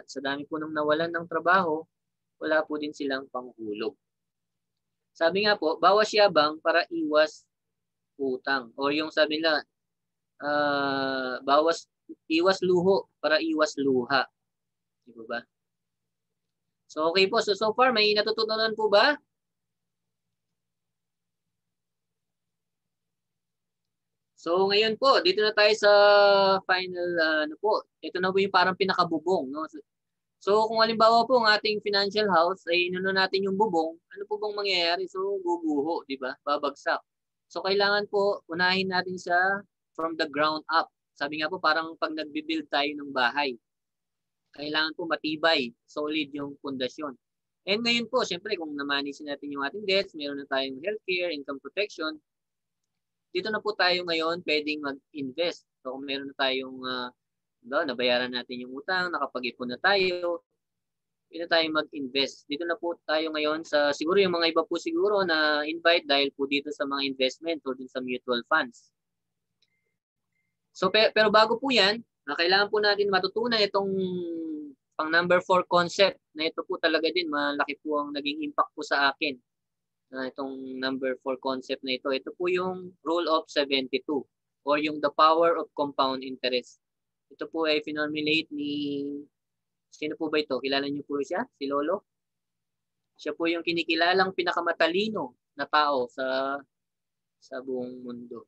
sa dami po nang nawalan ng trabaho, wala po din silang panghulog. Sabi nga po, bawas yabang para iwas utang. O yung sabi nila, iwas luho para iwas luha. Di ba? So okay po. So far, may natutunan po ba? So ngayon po, dito na tayo sa final po. Ito na po yung parang pinakabubong, no? So kung halimbawa po ang ating financial house ay inuno natin yung bubong, ano po bang mangyayari? So guguho, di ba? Babagsak. So kailangan po unahin natin siya from the ground up. Sabi nga po parang pag nagbi-build tayo ng bahay, kailangan po matibay, solid yung pundasyon. And ngayon po, syempre kung na-manage natin yung ating debts, meron na tayong healthcare, income protection, dito na po tayo ngayon pwedeng mag-invest. So kung meron na tayong nabayaran natin yung utang, nakapag-ipon na tayo, dito tayo mag-invest. Dito na po tayo ngayon sa, siguro yung mga iba po siguro na invite dahil po dito sa mga investment o din sa mutual funds. So pero bago po yan, kailangan po natin matutunan itong pang number 4 concept na ito po talaga din, malaki po ang naging impact po sa akin. Itong number 4 concept na ito. Ito po yung Rule of 72 or yung the power of compound interest. Ito po ay finomulate ni, sino po ba ito? Kilala niyo po siya? Si Lolo? Siya po yung kinikilalang pinakamatalino na tao sa buong mundo.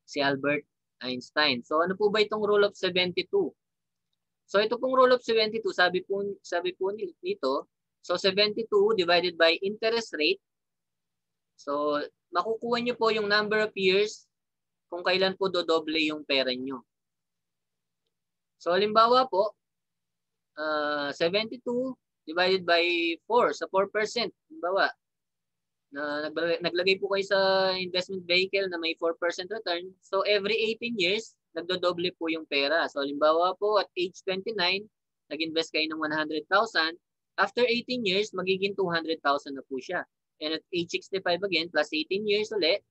Si Albert Einstein. So ano po ba itong Rule of 72? So ito pong Rule of 72, sabi po nito, so 72 divided by interest rate. So makukuha niyo po yung number of years kung kailan po dodoble yung pera niyo. So halimbawa po, 72 divided by 4 sa 4%. Halimbawa, naglagay po kayo sa investment vehicle na may 4% return. So every 18 years, nagdodoble po yung pera. So halimbawa po at age 29, nag-invest kayo ng 100,000. After 18 years, magiging 200,000 na po siya. And at age 65 again, plus 18 years ulit,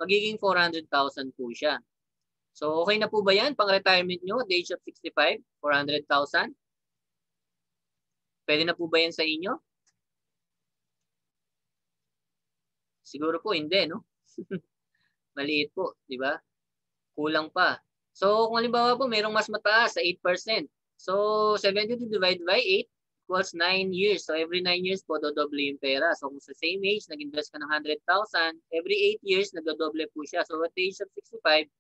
magiging 400,000 po siya. So okay na po ba yan? Pang-retirement nyo at the age of 65, 400,000? Pwede na po ba yan sa inyo? Siguro po hindi, no? Maliit po, di ba? Kulang pa. So kung halimbawa po, mayroong mas mataas sa 8%. So 72 divided by 8 equals 9 years. So every 9 years po, dodoble yung pera. So kung sa same age, nag-invest ka ng 100,000, every 8 years, nagdodoble po siya. So at the age of 65,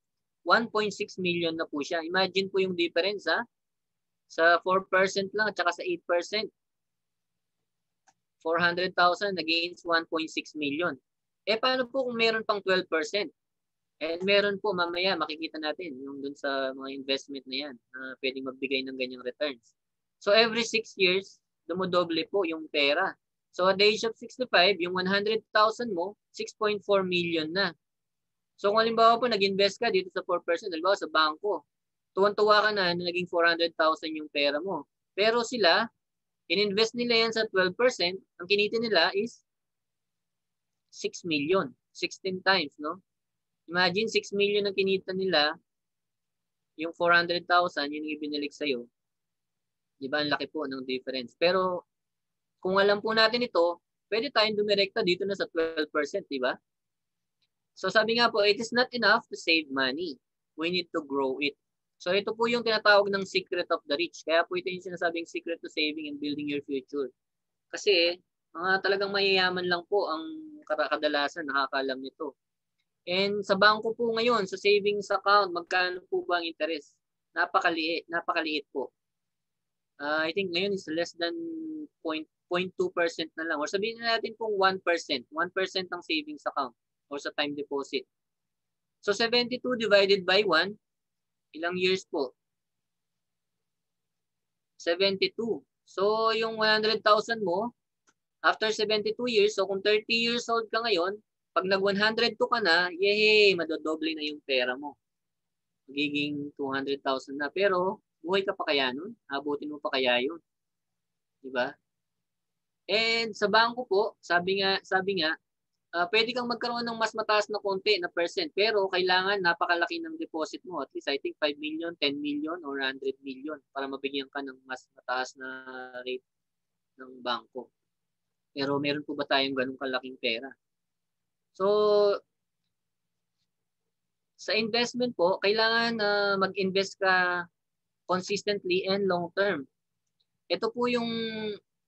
1.6 million na po siya. Imagine po yung difference, ha? Sa 4% lang at saka sa 8%. 400,000 against 1.6 million. Paano po kung meron pang 12%? And meron po, mamaya makikita natin yung dun sa mga investment na yan na pwedeng magbigay ng ganyang returns. So every 6 years, dumodoble po yung pera. So at the age of 65, yung 100,000 mo, 6.4 million na. So kung halimbawa po nag-invest ka dito sa 4%, halimbawa sa bangko, tuwan-tuwa ka na naging 400,000 yung pera mo. Pero sila, in-invest nila yan sa 12%, ang kinita nila is 6 million. 16 times, no? Imagine 6 million ang kinita nila, yung 400,000, yun yung ibinalik sa'yo. Di ba? Ang laki po ng difference. Pero kung alam po natin ito, pwede tayong dumirekta dito na sa 12%, di ba? So sabi nga po, it is not enough to save money. We need to grow it. So ito po yung tinatawag ng secret of the rich. Kaya po ito yung sinasabing secret to saving and building your future. Kasi mga talagang mayayaman lang po ang kadalasan nakakaalam nito. And sa bangko po ngayon, sa savings account, magkano po ba ang interest? Napakaliit po. I think ngayon is less than 0.2% na lang. Or sabihin natin pong 1%. 1% ng savings account or sa time deposit. So 72 divided by 1, ilang years po? 72. So yung 100,000 mo, after 72 years, so kung 30 years old ka ngayon, pag nag 102 ka na, yehey, madodoble na yung pera mo. Magiging 200,000 na. Pero buhay ka pa kaya nun? Abutin mo pa kaya yun? Diba? And sa bangko po, sabi nga, pwede kang magkaroon ng mas mataas na konti na percent, pero kailangan napakalaki ng deposit mo. At least I think 5 million, 10 million, or 100 million para mabigyan ka ng mas mataas na rate ng bangko. Pero meron po ba tayong ganung kalaking pera? So, sa investment po, kailangan mag-invest ka consistently and long term. Ito po yung,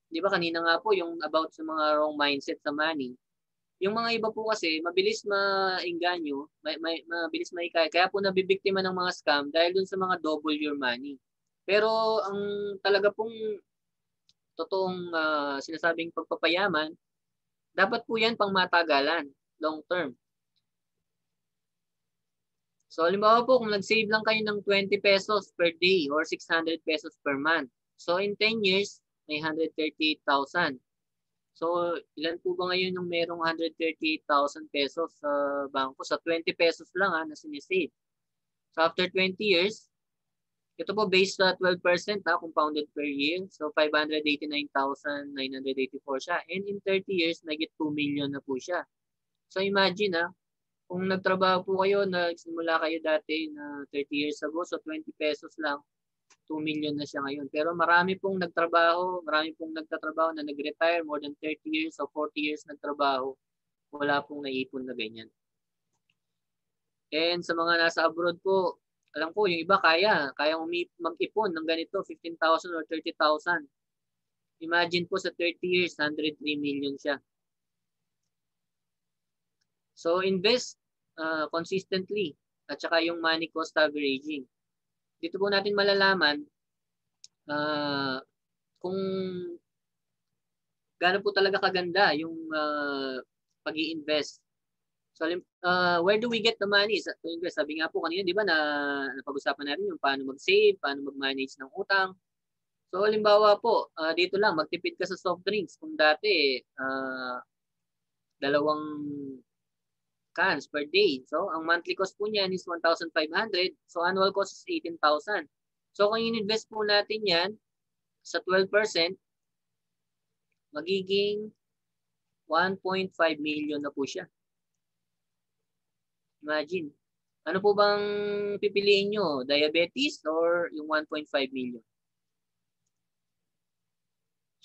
di ba kanina nga po, yung about sa mga wrong mindset sa money. Yung mga iba po kasi, mabilis maingganyo, mabilis maikay. Kaya po nabibiktima ng mga scam dahil dun sa mga double your money. Pero ang talaga pong totoong sinasabing pagpapayaman, dapat po yan pang matagalan, long term. So, halimbawa po, kung nag-save lang kayo ng 20 pesos per day or 600 pesos per month. So, in 10 years, may 138,000. So, ilan po ba ngayon yung merong 138,000 pesos sa bangko? Sa 20 pesos lang na sinisave. So, after 20 years, ito po based sa 12% compounded per year. So, 589,984 siya. And in 30 years, nagit 2 million na po siya. So, imagine kung nagtrabaho po kayo, nagsimula kayo dati na 30 years ago, so 20 pesos lang, 2 million na siya ngayon. Pero marami pong nagtatrabaho na nag-retire, more than 30 years o 40 years nagtrabaho, wala pong naipon na ganyan. And sa mga nasa abroad po, alam ko, yung iba kaya mag-ipon ng ganito, 15,000 or 30,000. Imagine po sa 30 years, 103 million siya. So invest consistently at saka yung money cost averaging. Dito po natin malalaman kung gaano po talaga kaganda yung pag-i-invest. So where do we get the money to invest? Sabi nga po kanina, di ba, napag-usapan natin yung paano mag-save, paano mag-manage ng utang. So halimbawa po, dito lang, magtipid ka sa soft drinks. Kung dati, 2 cans per day. So, ang monthly cost po niyan is 1,500. So, annual cost is 18,000. So, kung in-invest po natin yan sa 12%, magiging 1.5 million na po siya. Imagine. Ano po bang pipiliin nyo? Diabetes or yung 1.5 million?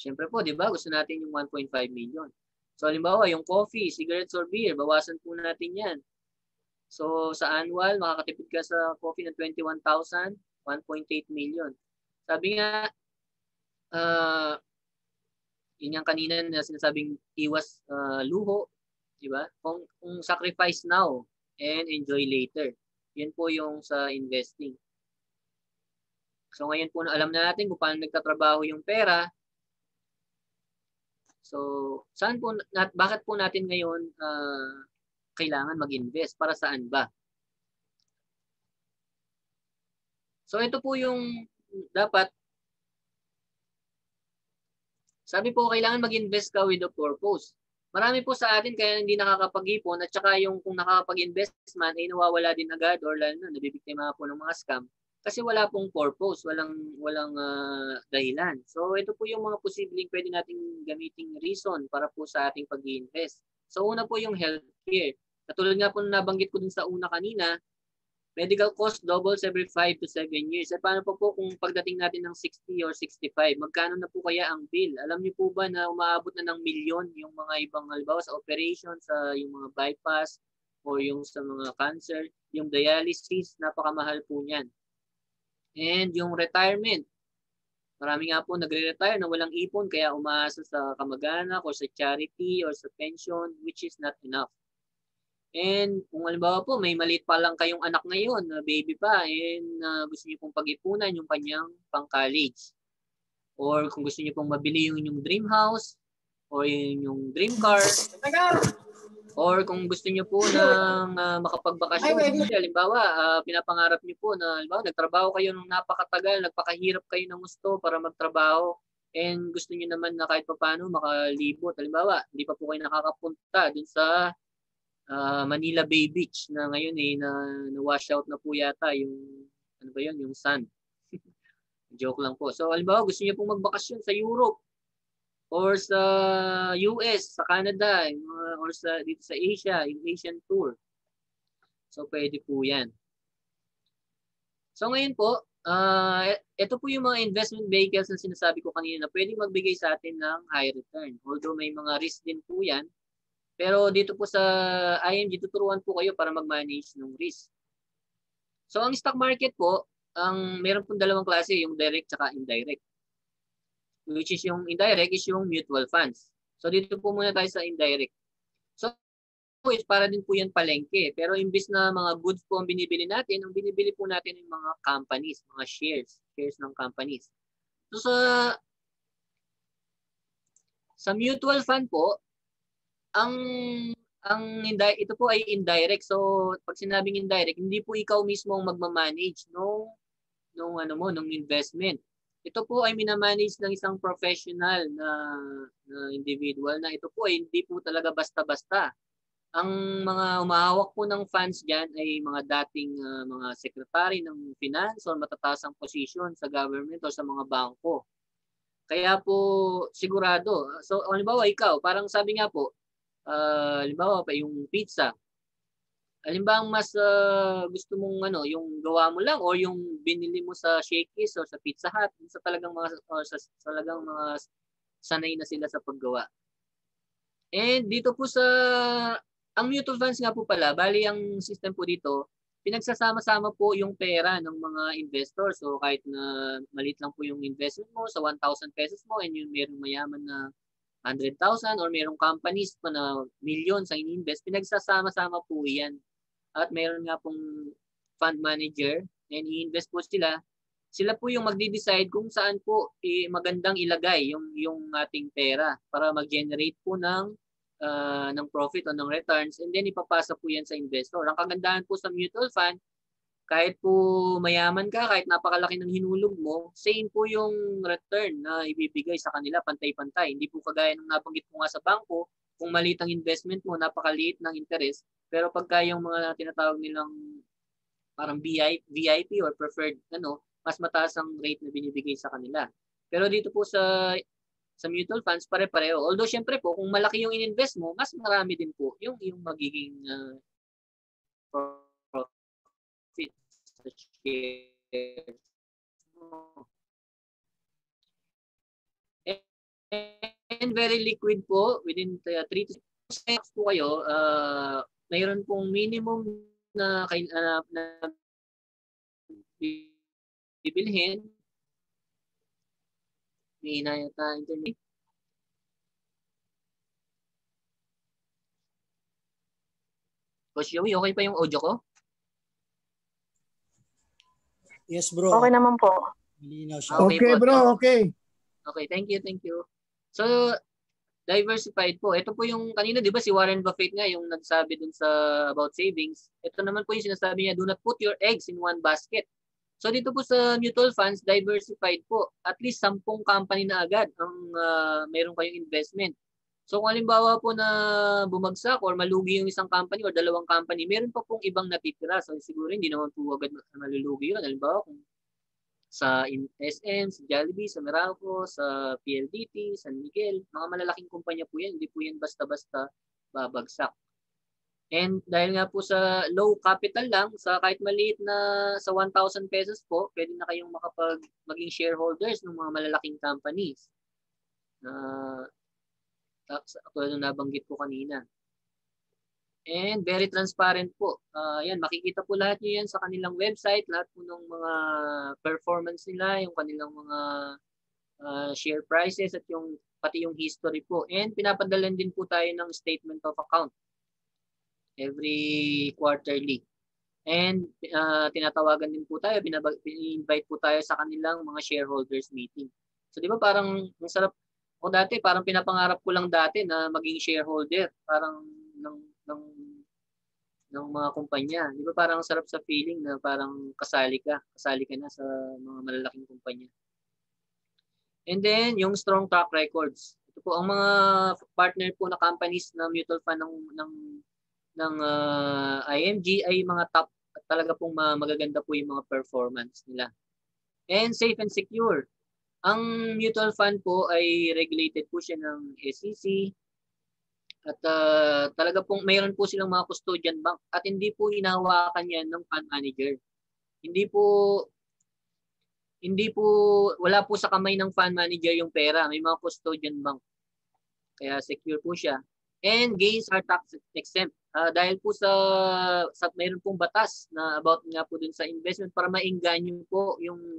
Siyempre po, di ba? Gusto natin yung 1.5 million. So, halimbawa, yung coffee, cigarettes, or beer, bawasan po natin yan. So, sa annual, makakatipid ka sa coffee ng 21,000, 1.8 million. Sabi nga, yun yung kanina na sinasabing iwas luho, di ba? Kung sacrifice now and enjoy later. Yun po yung sa investing. So, ngayon po, alam na natin kung paano nagtatrabaho yung pera. So, bakit po natin ngayon kailangan mag-invest? Para saan ba? So, ito po yung dapat. Sabi po, kailangan mag-invest ka with a purpose. Marami po sa atin kaya hindi nakakapag-ipon at saka yung kung nakakapag-invest man ay nawawala din agad or lalo na nabibiktima po ng mga scam. Kasi wala pong purpose, walang dahilan. So ito po yung mga posibleng pwede nating gamiting reason para po sa ating pag-i-invest. So una po yung healthcare. Katulad nga po na nabanggit ko dun sa una kanina, medical cost doubles every 5 to 7 years. At paano po kung pagdating natin ng 60 or 65, magkano na po kaya ang bill? Alam niyo po ba na umaabot na ng milyon yung mga ibang halimbawa sa operation, sa yung mga bypass o yung sa mga cancer, yung dialysis, napakamahal po niyan. And yung retirement, marami nga po nagre-retire na walang ipon kaya umaasa sa kamag-anak or sa charity or sa pension, which is not enough. And kung halimbawa po may maliit pa lang kayong anak ngayon, baby pa, and gusto niyo pong pag-ipunan yung kanyang pang-college. Or kung gusto niyo pong mabili yung dream house or yung dream car, Or kung gusto niyo po ng makapagbakasyon, halimbawa, pinapangarap niyo po na halimbawa, nagtrabaho kayo ng napakatagal, nagpakahirap kayo ng gusto para magtrabaho, and gusto niyo naman na kahit papaano makalibot. Halimbawa, hindi pa po kayo nakakapunta dun sa Manila Bay Beach na ngayon na wash out na po yata yung ano ba yun, yung sand. Joke lang po. So halimbawa, gusto niyo pong magbakasyon sa Europe or sa US, sa Canada, or dito sa Asia, yung Asian tour. So pwede po 'yan. So ngayon po, ito po yung mga investment vehicles na sinasabi ko kanina na pwedeng magbigay sa atin ng high return. Although may mga risk din po 'yan. Pero dito po sa IMG, tuturuan po kayo para mag-manage ng risk. So ang stock market po, meron pong dalawang klase, yung direct at indirect. Which is yung indirect is yung mutual funds. So dito po muna tayo sa indirect. So is para din po yan palengke. Pero imbis na mga goods po ang binibili natin, ang binibili po natin yung mga companies, mga shares ng companies. So sa mutual fund po, ito po ay indirect. So pag sinabing indirect, hindi po ikaw mismo ang magma-manage nung investment. Ito po ay minamanage ng isang professional na individual na ito po ay hindi po talaga basta-basta. Ang mga umahawak po ng funds diyan ay mga dating mga secretary ng finance o matatasang posisyon sa government o sa mga bangko. Kaya po sigurado. So halimbawa ikaw, parang sabi nga po, halimbawa pa yung pizza. Halimbawa mas gusto mong yung gawa mo lang o yung binili mo sa Shakey's o sa Pizza Hut, sa talagang mga sanay na sila sa paggawa. And dito po ang mutual funds nga po pala, bali ang system po dito, pinagsasama-sama po yung pera ng mga investors. So kahit na maliit lang po yung investment mo sa 1,000 pesos mo and yung merong mayaman na 100,000 or merong companies pa na millions ang ini-invest, pinagsasama-sama po yan. At mayroon nga pong fund manager and i-invest po sila. Sila po yung magde-decide kung saan po magandang ilagay yung ating pera para mag-generate po ng profit o ng returns, and then ipapasa po yan sa investor. Ang kagandahan po sa mutual fund, kahit po mayaman ka, kahit napakalaki ng hinulog mo, same po yung return na ibibigay sa kanila, pantay-pantay. Hindi po kagaya ng nabanggit ko nga sa bangko, kung maliit ang investment mo, napakaliit ng interest, pero pagka yung mga tinatawag nilang parang VIP or preferred, mas mataas ang rate na binibigay sa kanila. Pero dito po sa mutual funds, pare-pareho. Although syempre po, kung malaki yung in-invest mo, mas marami din po yung magiging profit sa shares mo. And very liquid po, within 3 to 6 months po kayo, mayroon pong minimum na bibilhin. May inayata internet. Coach Joey, okay pa yung audio ko? Yes, bro. Okay naman po. Okay, bro. Okay. Okay, thank you. So, diversified po. Ito po yung kanina, di ba si Warren Buffett nga yung nagsabi dun about savings. Ito naman po yung sinasabi niya, do not put your eggs in one basket. So dito po sa mutual funds, diversified po. At least 10 company na agad ang meron kayong investment. So kung halimbawa po na bumagsak or malugi yung isang company or dalawang company, meron pa pong ibang natitira. So siguro hindi naman po agad malulugi yun. Halimbawa kung sa SM, sa Jollibee, sa Meralco, sa PLDT, San Miguel, mga malalaking kumpanya po yan. Hindi po yan basta-basta babagsak. And dahil nga po sa low capital lang, sa kahit maliit na sa 1,000 pesos po, pwede na kayong maging shareholders ng mga malalaking companies. Tulad ng nabanggit ko kanina. And very transparent po. Yan, makikita po lahat nyo yan sa kanilang website, lahat po ng mga performance nila, yung kanilang mga share prices at pati yung history po. And pinapadalan din po tayo ng statement of account every quarterly. And tinatawagan din po tayo, invite po tayo sa kanilang mga shareholders meeting. So di ba parang masarap, parang pinapangarap ko lang dati na maging shareholder, parang ng mga kumpanya. Di ba parang sarap sa feeling na parang kasali ka na sa mga malalaking kumpanya. And then, yung strong track records. Ito po, ang mga partner po na companies na mutual fund ng IMG ay mga top at talaga pong magaganda po yung mga performance nila. And safe and secure. Ang mutual fund po ay regulated po siya ng SEC at talaga pong mayroon po silang mga custodian bank at hindi po hinahawakan yan ng fund manager. Wala po sa kamay ng fund manager yung pera. May mga custodian bank. Kaya secure po siya. And gains are tax exempt. Dahil po sa mayroon pong batas na about nga po dun sa investment para maingganyo po yung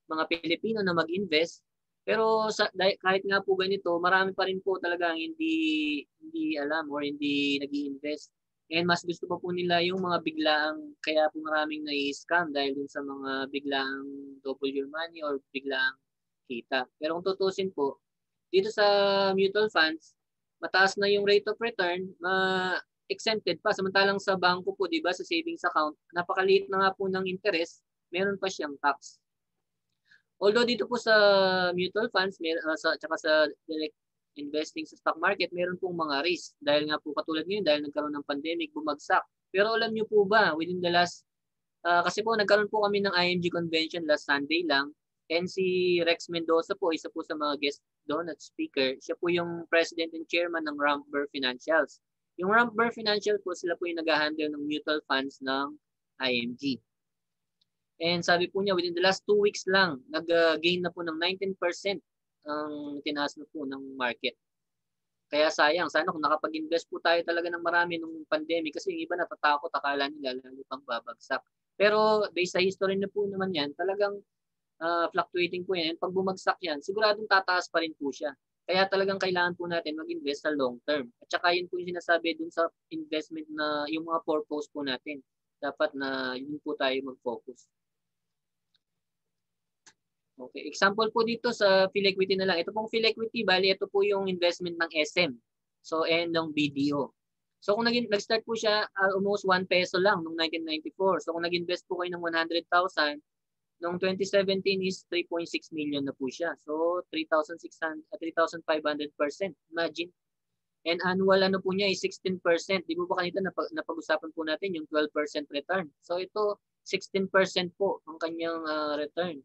mga Pilipino na mag-invest. Pero kahit nga po ganito, marami pa rin po talaga hindi alam or hindi nag-i-invest. And mas gusto pa po nila yung mga biglaang, kaya po maraming nai-scam dahil dun sa mga biglaang double your money or biglaang kita. Pero kung tutusin po, dito sa mutual funds, mataas na yung rate of return, exempted pa. Samantalang sa bangko po, di ba, sa savings account, napakaliit na nga po ng interest, meron pa siyang tax. Although dito po sa mutual funds, tsaka sa direct investing sa stock market, meron pong mga risk. Dahil nga po katulad ngayon, dahil nagkaroon ng pandemic, bumagsak. Pero alam niyo po ba, within the last, kasi po nagkaroon po kami ng IMG convention last Sunday lang, and si Rex Mendoza po, isa po sa mga guest doon at speaker, siya po yung president and chairman ng Rampber Financials. Yung Rampber Financial po, sila po yung nag-handle ng mutual funds ng IMG. And sabi po niya, within the last 2 weeks lang, nag-gain na po ng 19% ang tinaas na po ng market. Kaya sayang, sana kung nakapag-invest po tayo talaga ng marami nung pandemic kasi yung iba natatakot, akala nila lalo pang babagsak. Pero based sa history na po naman yan, talagang fluctuating po yan. And pag bumagsak yan, siguradong tataas pa rin po siya. Kaya talagang kailangan po natin mag-invest sa long term. At saka yun po yung sinasabi dun sa investment na yung mga purpose po natin. Dapat na yun po tayo mag-focus. Okay, example po dito sa PhilEquity na lang. Ito pong PhilEquity, bali ito po yung investment ng SM. So, and ng BDO. So, kung nag-start po siya almost 1 peso lang noong 1994. So, kung nag-invest po kayo ng 100,000, noong 2017 is 3.6 million na po siya. So, 3,500%. Imagine. And annual ano po niya is 16%. Di ba kanina napag-usapan po natin yung 12% return. So, ito 16% po ang kanyang return.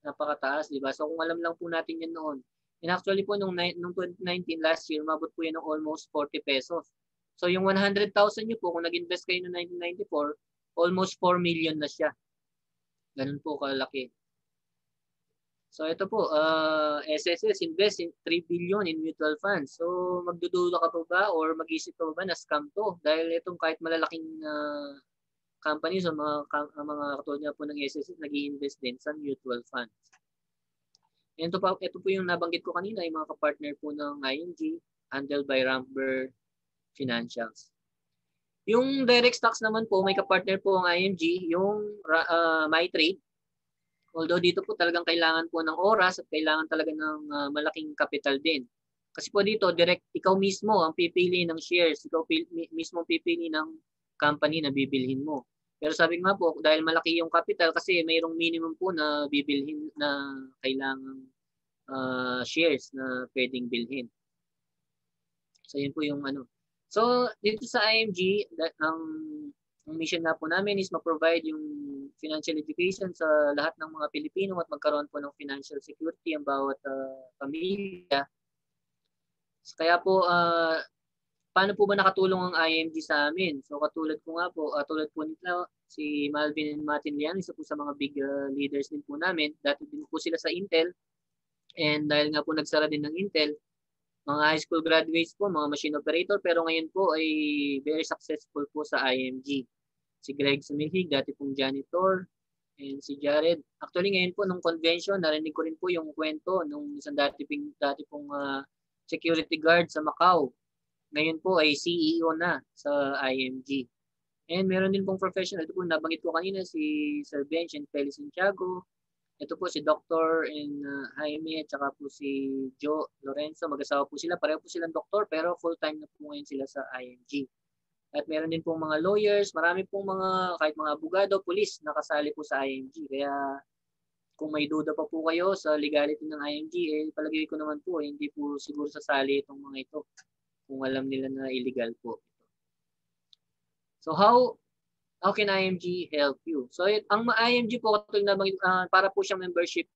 Napakataas, di ba? So kung alam lang po natin yan noon. And actually po, nung 2019, last year, mabot po yan ng almost 40 pesos. So yung 100,000 nyo po, kung nag-invest kayo noong 1994, almost 4 million na siya. Ganun po kalaki. So ito po, SSS invest in 3 billion in mutual funds. So magdudulo ka po ba or mag-isip ka ba na scam to? Dahil itong kahit malalaking companies o mga katulad niya po ng SSS nag-i-invest din sa mutual funds. And ito po yung nabanggit ko kanina, yung mga kapartner po ng IMG, handled by Rampber Financials. Yung direct stocks naman po, may kapartner po ang IMG, yung MyTrade. Although dito po talagang kailangan po ng oras at kailangan talaga ng malaking capital din. Kasi po dito, direct ikaw mismo ang pipili ng shares, ikaw mismo pipili ng company na bibilhin mo. Pero sabi nga po, dahil malaki yung capital kasi mayroong minimum po na bibilhin na kailangang shares na pwedeng bilhin. So yun po yung ano. So dito sa IMG, ang mission na po namin is ma-provide yung financial education sa lahat ng mga Pilipino at magkaroon po ng financial security ang bawat pamilya. So, kaya po, paano po ba nakatulong ang IMG sa amin? So katulad ko nga po, tulad po nila, si Malvin and Martin Liang, isa po sa mga big leaders din po namin. Dati din po sila sa Intel. And dahil nga po nagsara din ng Intel, mga high school graduates po, mga machine operator, pero ngayon po ay very successful po sa IMG. Si Greg Sumihig, dati pong janitor, and si Jared. Actually ngayon po nung convention, narinig ko rin po yung kwento nung isang dati pong security guard sa Macau. Ngayon po ay CEO na sa IMG. And meron din pong professional. Ito po nabanggit ko kanina si Sir Bench and Feliz Santiago. Ito po si Dr. Jaime at saka po si Joe Lorenzo. Mag-asawa po sila. Pareho po silang doktor pero full-time na po ngayon sila sa IMG. At meron din pong mga lawyers, marami pong mga, kahit mga abogado, pulis, nakasali po sa IMG. Kaya kung may duda pa po kayo sa legality ng IMG, palagay ko naman po, hindi po siguro sasali itong mga ito kung alam nila na illegal po. So how can IMG help you? So ang IMG po, para po siyang membership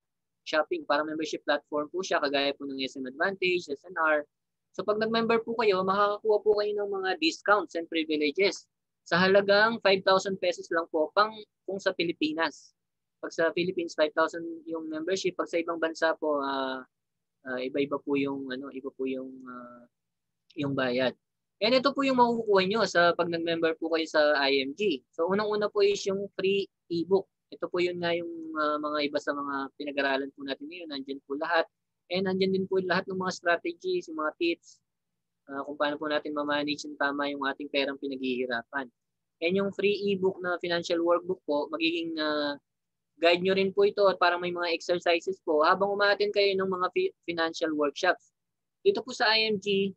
shopping, para membership platform po siya, kagaya po ng SM Advantage, SNR. So pag nag-member po kayo, makakakuha po kayo ng mga discounts and privileges sa halagang 5,000 pesos lang po kung sa Pilipinas. Pag sa Philippines, 5,000 yung membership. Pag sa ibang bansa po, iba-iba po yung yung bayad. And ito po yung makukuha nyo sa pag nag-member po kayo sa IMG. So unang-una po is yung free ebook. Ito po yun nga yung mga iba sa mga pinag-aralan po natin ngayon. Nandiyan po lahat. And nandiyan din po lahat ng mga strategies, yung mga tips, kung paano po natin ma-manage ng tama yung ating perang pinaghihirapan. And yung free ebook na financial workbook po, magiging guide nyo rin po ito at parang may mga exercises po habang umattend kayo ng mga financial workshops. Dito po sa IMG,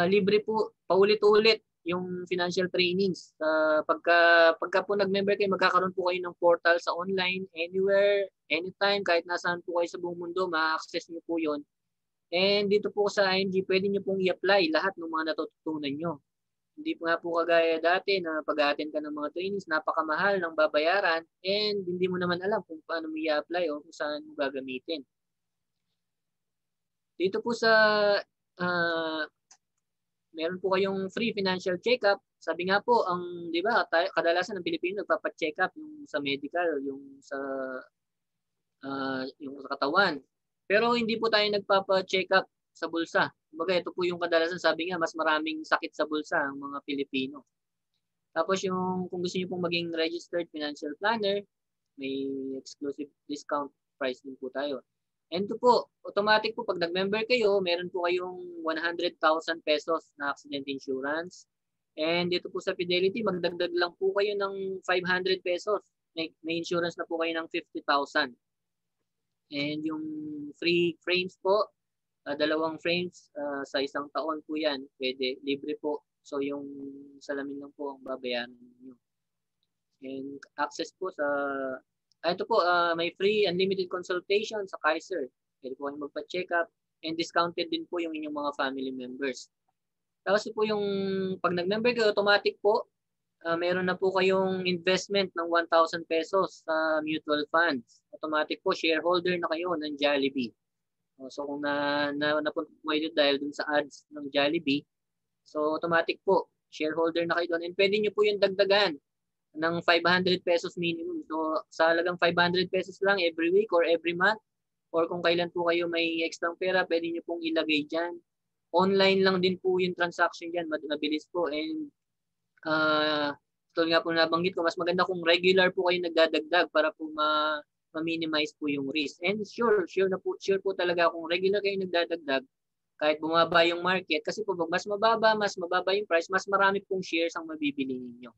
libre po, paulit-ulit yung financial trainings. Pagka po nag-member kayo, magkakaroon po kayo ng portal sa online, anywhere, anytime, kahit nasaan po kayo sa buong mundo, ma-access nyo po yun. And dito po sa IMG, pwede nyo pong i-apply lahat ng mga natututunan nyo. Hindi po nga po kagaya dati na pag-attend ka ng mga trainings, napakamahal ng babayaran and hindi mo naman alam kung paano mo i-apply o kung saan mo gagamitin. Dito po sa meron po kayong free financial check-up. Sabi nga po, di ba, kadalasan ng Pilipino nagpapa-check up yung sa medical, yung sa katawan. Pero hindi po tayo nagpapa-check up sa bulsa. Kumbaga, ito po yung kadalasan, sabi nga, mas maraming sakit sa bulsa ang mga Pilipino. Tapos kung gusto niyo pong maging registered financial planner, may exclusive discount price din po tayo. And ito po, automatic po pag nag-member kayo, meron po kayong 100,000 pesos na accident insurance. And dito po sa Fidelity, magdagdag lang po kayo ng 500 pesos. May insurance na po kayo ng 50,000. And yung free frames po, 2 frames sa 1 taon po yan. Pwede, libre po. So yung salamin lang po ang babayaran niyo. And access po sa ito po, may free unlimited consultation sa Kaiser. Pwede po kayong magpa-check up and discounted din po yung inyong mga family members. Tapos po yung pag nag-member kayo, automatic po, meron na po kayong investment ng 1,000 pesos sa mutual funds. Automatic po, shareholder na kayo ng Jollibee. So kung napunta po kayo dahil dun sa ads ng Jollibee, so automatic po, shareholder na kayo doon. And pwede nyo po yung dagdagan ng 500 pesos minimum. So sa halagang 500 pesos lang every week or every month, or kung kailan po kayo may extra pera, pwede nyo pong ilagay dyan. Online lang din po yung transaction dyan, mabilis po. And tulad nga po nabanggit ko, mas maganda kung regular po kayo nagdadagdag para po ma-minimize po yung risk. And sure po talaga kung regular kayo nagdadagdag, kahit bumaba yung market, kasi po mas mababa yung price, mas marami pong shares ang mabibili ninyo.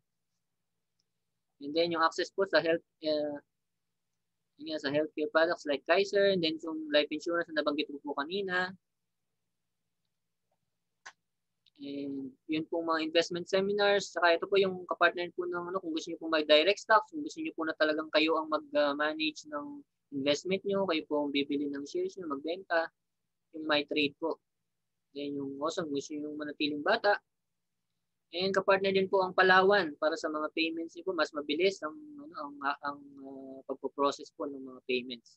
And then yung access po sa sa healthcare products like Kaiser, and then yung life insurance na nabanggit ko po kanina. And yun po mga investment seminars. Saka ito po yung kapartner po ng kung gusto niyo po mag-direct stocks, kung gusto niyo po na talagang kayo ang mag-manage ng investment niyo, kayo po ang bibili ng shares niyo, magbenta, yung My Trade po. Then yung also gusto niyo manatiling bata. And kapartner din po ang Palawan para sa mga payments niyo po, mas mabilis ang pagpo-process po ng mga payments.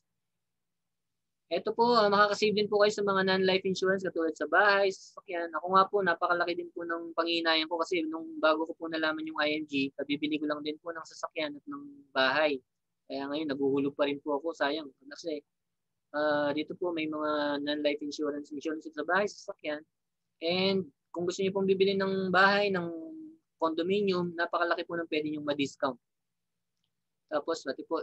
Ito po, makakasave din po kayo sa mga non-life insurance katulad sa bahay, sasakyan. Ako nga po, napakalaki din po ng panghihinayang ko kasi nung bago ko po nalaman yung IMG, kabibili ko lang din po ng sasakyan at ng bahay. Kaya ngayon, naguhulog pa rin po ako, sayang. Kasi dito po may mga non-life insurance sa bahay, sasakyan. And kung gusto niyo pong bibili ng bahay, ng condominium, napakalaki po ng pwede niyong ma-discount. Tapos, pati po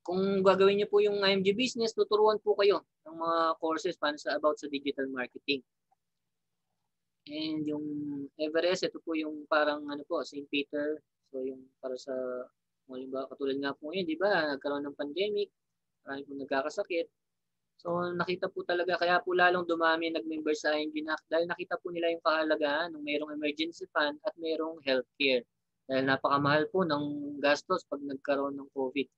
kung gagawin niyo po yung IMG business, tuturuan po kayo ng mga courses about sa digital marketing. And yung Everest, ito po yung parang St. Peter. So yung para sa, katulad nga po ngayon, di ba, nagkaroon ng pandemic, marami pong nagkakasakit. So nakita po talaga, kaya po lalong dumami nag-member sa IMG dahil nakita po nila yung kahalagahan ng mayroong emergency fund at mayroong healthcare. Dahil napakamahal po ng gastos pag nagkaroon ng COVID.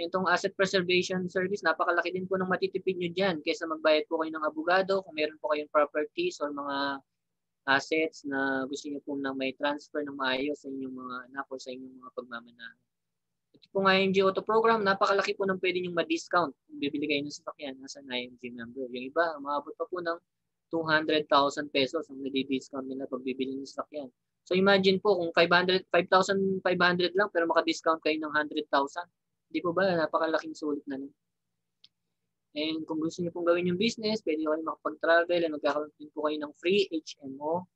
Itong asset preservation service, napakalaki din po ng matitipid nyo dyan kaysa magbayad po kayo ng abogado kung meron po kayong properties or mga assets na gusto niyo po nang may transfer ng maayos sa inyong mga anak o sa inyong mga pagmamanahan. Ito pong IMG Auto Program, napakalaki po ng pwede niyong ma-discount kung bibili kayo ng sasakyan nasa IMG member. Yung iba, maabot pa po ng 200,000 pesos ang nadi-discount nila pag bibili ng sasakyan. So imagine po kung 5,500 lang pero maka-discount kayo ng 100,000. Di po ba? Napakalaking sulit na nun. And kung gusto niyo pong gawin yung business, pwede kayo makapag-travel and magkakaroon din po kayo ng free HMO.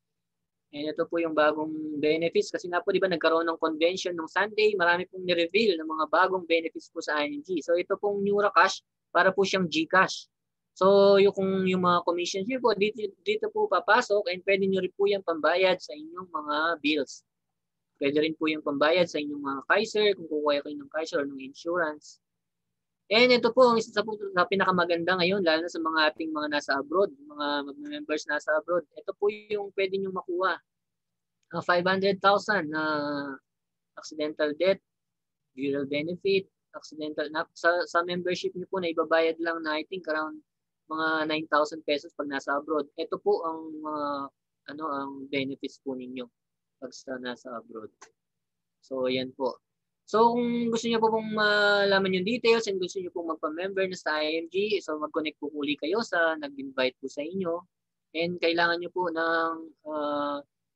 And ito po yung bagong benefits. Kasi nga po, di ba, nagkaroon ng convention nung Sunday, marami pong ni-reveal ng mga bagong benefits po sa ING. So ito pong NeuraCash, para po siyang GCash. So yung mga commissions niyo po, dito po papasok and pwede niyo rin po yung pambayad sa inyong mga bills. Pwede rin po yung pambayad sa inyong mga Kaiser, kung kukuha kayo ng Kaiser or ng insurance. And ito po ang isa sa pinakamaganda ngayon, lalo na sa mga ating mga nasa abroad, mga members nasa abroad. Ito po yung pwede nyo makuha. 500,000 na accidental death, burial benefit, accidental sa membership niyo po na ibabayad lang na I think around mga 9,000 pesos pag nasa abroad. Ito po ang ang benefits po ninyo pag nasa abroad. So ayan po. So kung gusto niyo po pong malaman yung details and gusto niyo pong magpa-member na sa IMG, so mag-connect po uli kayo sa nag-invite po sa inyo. And kailangan niyo po ng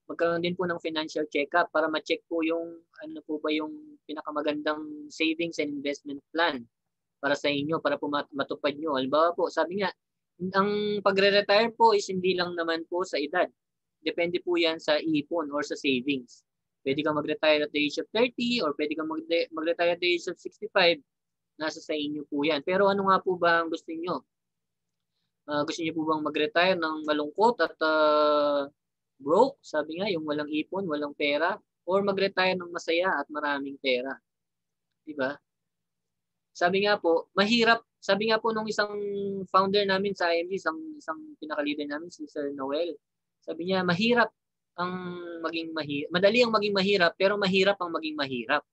magkaroon din po ng financial check-up para ma-check po yung ano po ba yung pinakamagandang savings and investment plan para sa inyo, para po matupad nyo. Halimbawa po, sabi nga, ang pagre-retire po is hindi lang naman po sa edad. Depende po yan sa ipon or sa savings. Pwede kang mag-retire at the age of 30 or pwede kang mag-retire at the age of 65. Nasa sa inyo po yan. Pero ano nga po ba ang gusto niyo? Gusto niyo po bang mag-retire ng malungkot at broke? Sabi nga, yung walang ipon, walang pera. Or mag-retire ng masaya at maraming pera. Diba? Sabi nga po, mahirap. Sabi nga po nung isang founder namin sa IMG, isang pinaka-leader namin, si Sir Noel. Sabi niya, mahirap ang maging mahirap. Madali ang maging mahirap, pero mahirap ang maging mahirap.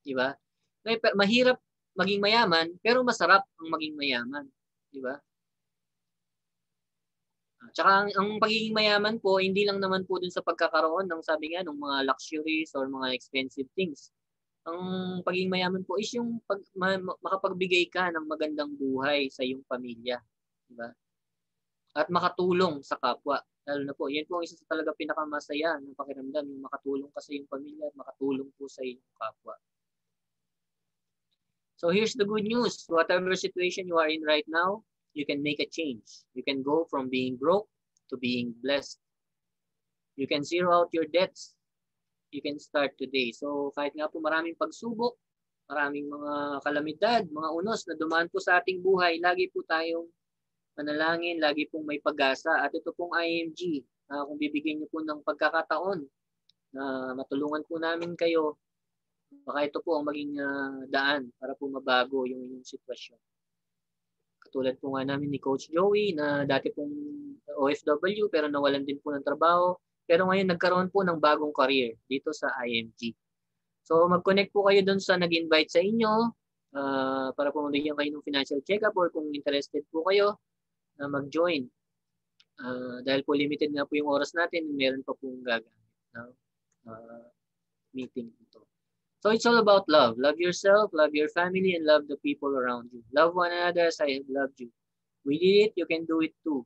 Di ba? Mahirap maging mayaman, pero masarap ang maging mayaman. Di ba? Tsaka ang pagiging mayaman po, hindi lang naman po dun sa pagkakaroon ng sabi nga, ng mga luxuries or mga expensive things. Ang pagiging mayaman po is yung makapagbigay ka ng magandang buhay sa iyong pamilya. Di ba? At makatulong sa kapwa. Lalo na po, yan po ang isa sa talaga pinakamasaya ng pakiramdam, yung makatulong ka sa iyong pamilya at makatulong po sa iyong kapwa. So here's the good news. Whatever situation you are in right now, you can make a change. You can go from being broke to being blessed. You can zero out your debts. You can start today. So kahit nga po maraming pagsubok, maraming mga kalamidad, mga unos na dumaan po sa ating buhay, lagi po tayong manalangin, lagi pong may pag-asa. At ito pong IMG, kung bibigyan niyo po ng pagkakataon na matulungan po namin kayo, baka ito po ang maging daan para po mabago yung inyong sitwasyon. Katulad po nga namin ni Coach Joey na dati pong OFW pero nawalan din po ng trabaho. Pero ngayon nagkaroon po ng bagong career dito sa IMG. So mag-connect po kayo doon sa nag-invite sa inyo para po mabigyan kayo ng financial check-up or kung interested po kayo na mag-join. Dahil po limited nga po yung oras natin, meron pa pong gagamit na meeting ito. So it's all about love. Love yourself, love your family, and love the people around you. Love one another as I have loved you. We did it, you can do it too.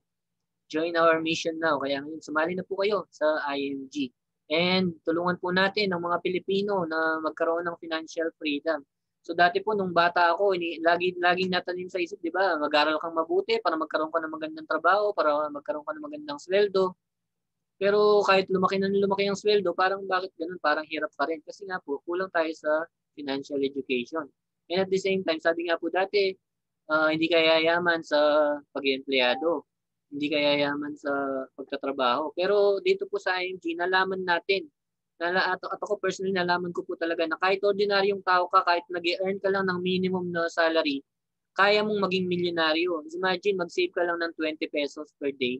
Join our mission now. Kaya ngayon, sumali na po kayo sa IMG. And tulungan po natin ang mga Pilipino na magkaroon ng financial freedom. So dati po nung bata ako, laging natanim sa isip, di ba? Mag-aral kang mabuti para magkaroon ka ng magandang trabaho, para magkaroon ka ng magandang sweldo. Pero kahit lumaki ang sweldo, parang bakit ganun? Parang hirap pa rin. Kasi nga po, kulang tayo sa financial education. And at the same time, sabi nga po dati, hindi kaya yaman sa pag-empleyado. Hindi kaya yaman sa pagtatrabaho. Pero dito po sa IMG, nalaman natin, at ako personally, nalaman ko po talaga na kahit ordinaryong tao ka, kahit nag-earn ka lang ng minimum na salary, kaya mong maging milyonaryo. Imagine, mag-save ka lang ng 20 pesos per day.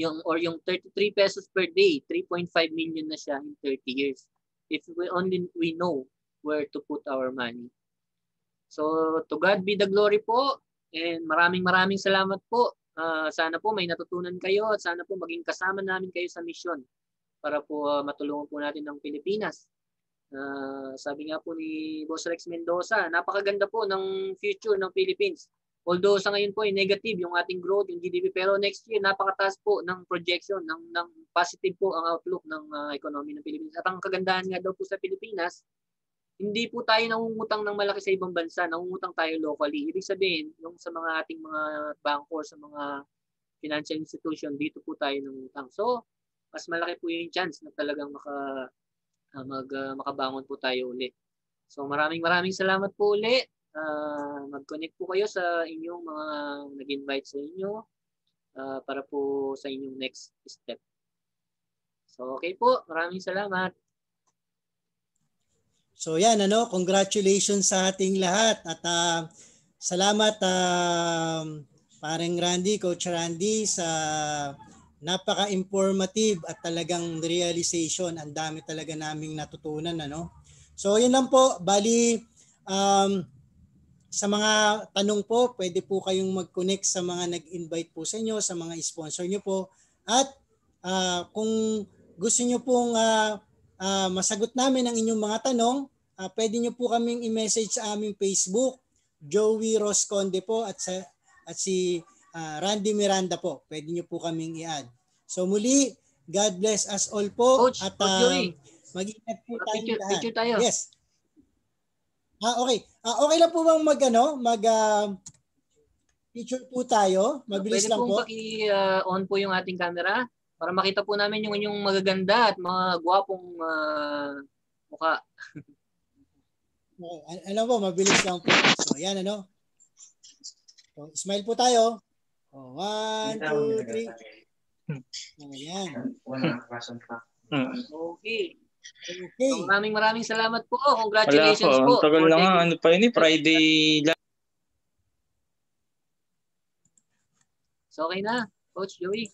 Yung 33 pesos per day, 3.5 million na siya in 30 years. If we know where to put our money. So, to God be the glory po. And maraming salamat po. Sana po may natutunan kayo at sana po maging kasama namin kayo sa mission para po matulungan po natin ng Pilipinas. Sabi nga po ni Boss Rex Mendoza, napakaganda po ng future ng Philippines. Although sa ngayon po ay negative yung ating growth, yung GDP, pero next year napakataas po ng projection, ng positive po ang outlook ng economy ng Pilipinas. At ang kagandahan nga daw po sa Pilipinas, hindi po tayo nangungutang ng malaki sa ibang bansa, nangungutang tayo locally. Ibig sabihin, yung sa mga ating mga bangko, sa mga financial institution, dito po tayo nangungutang. So, mas malaki po yung chance na talagang makabangon po tayo uli. So, maraming salamat po uli. Mag-connect po kayo sa inyong mga nag-invite sa inyo para po sa inyong next step. So, okay po. Maraming salamat. So yan, congratulations sa ating lahat at salamat parang Randy, Coach Randy, sa napaka-informative at talagang realization. Ang dami talaga naming natutunan. So yun lang po, bali sa mga tanong po, pwede po kayong mag-connect sa mga nag-invite po sa inyo, sa mga sponsor nyo po. At kung gusto nyo pong masagot namin ang inyong mga tanong, pwede nyo po kaming i-message sa aming Facebook, Joey Rosconde po at si Randy Miranda po. Pwede nyo po kaming i-add. So muli, God bless us all po. Coach, at Joey, mag-ingat po tayong lahat. Picture tayo. Yes. Okay. Okay lang po bang picture po tayo? Mabilis lang po. Pwede pong paki-on po yung ating camera para makita po namin yung inyong magaganda at mga gwapong mukha. Alam po, mabilis lang po. So, yan So, smile po tayo. 1, 2, 3. Ayan. Okay. Okay. So, maraming salamat po. Congratulations po. po. Ang tagal na nga. Ano pa yun? Friday lang. So, okay na, Coach Joey.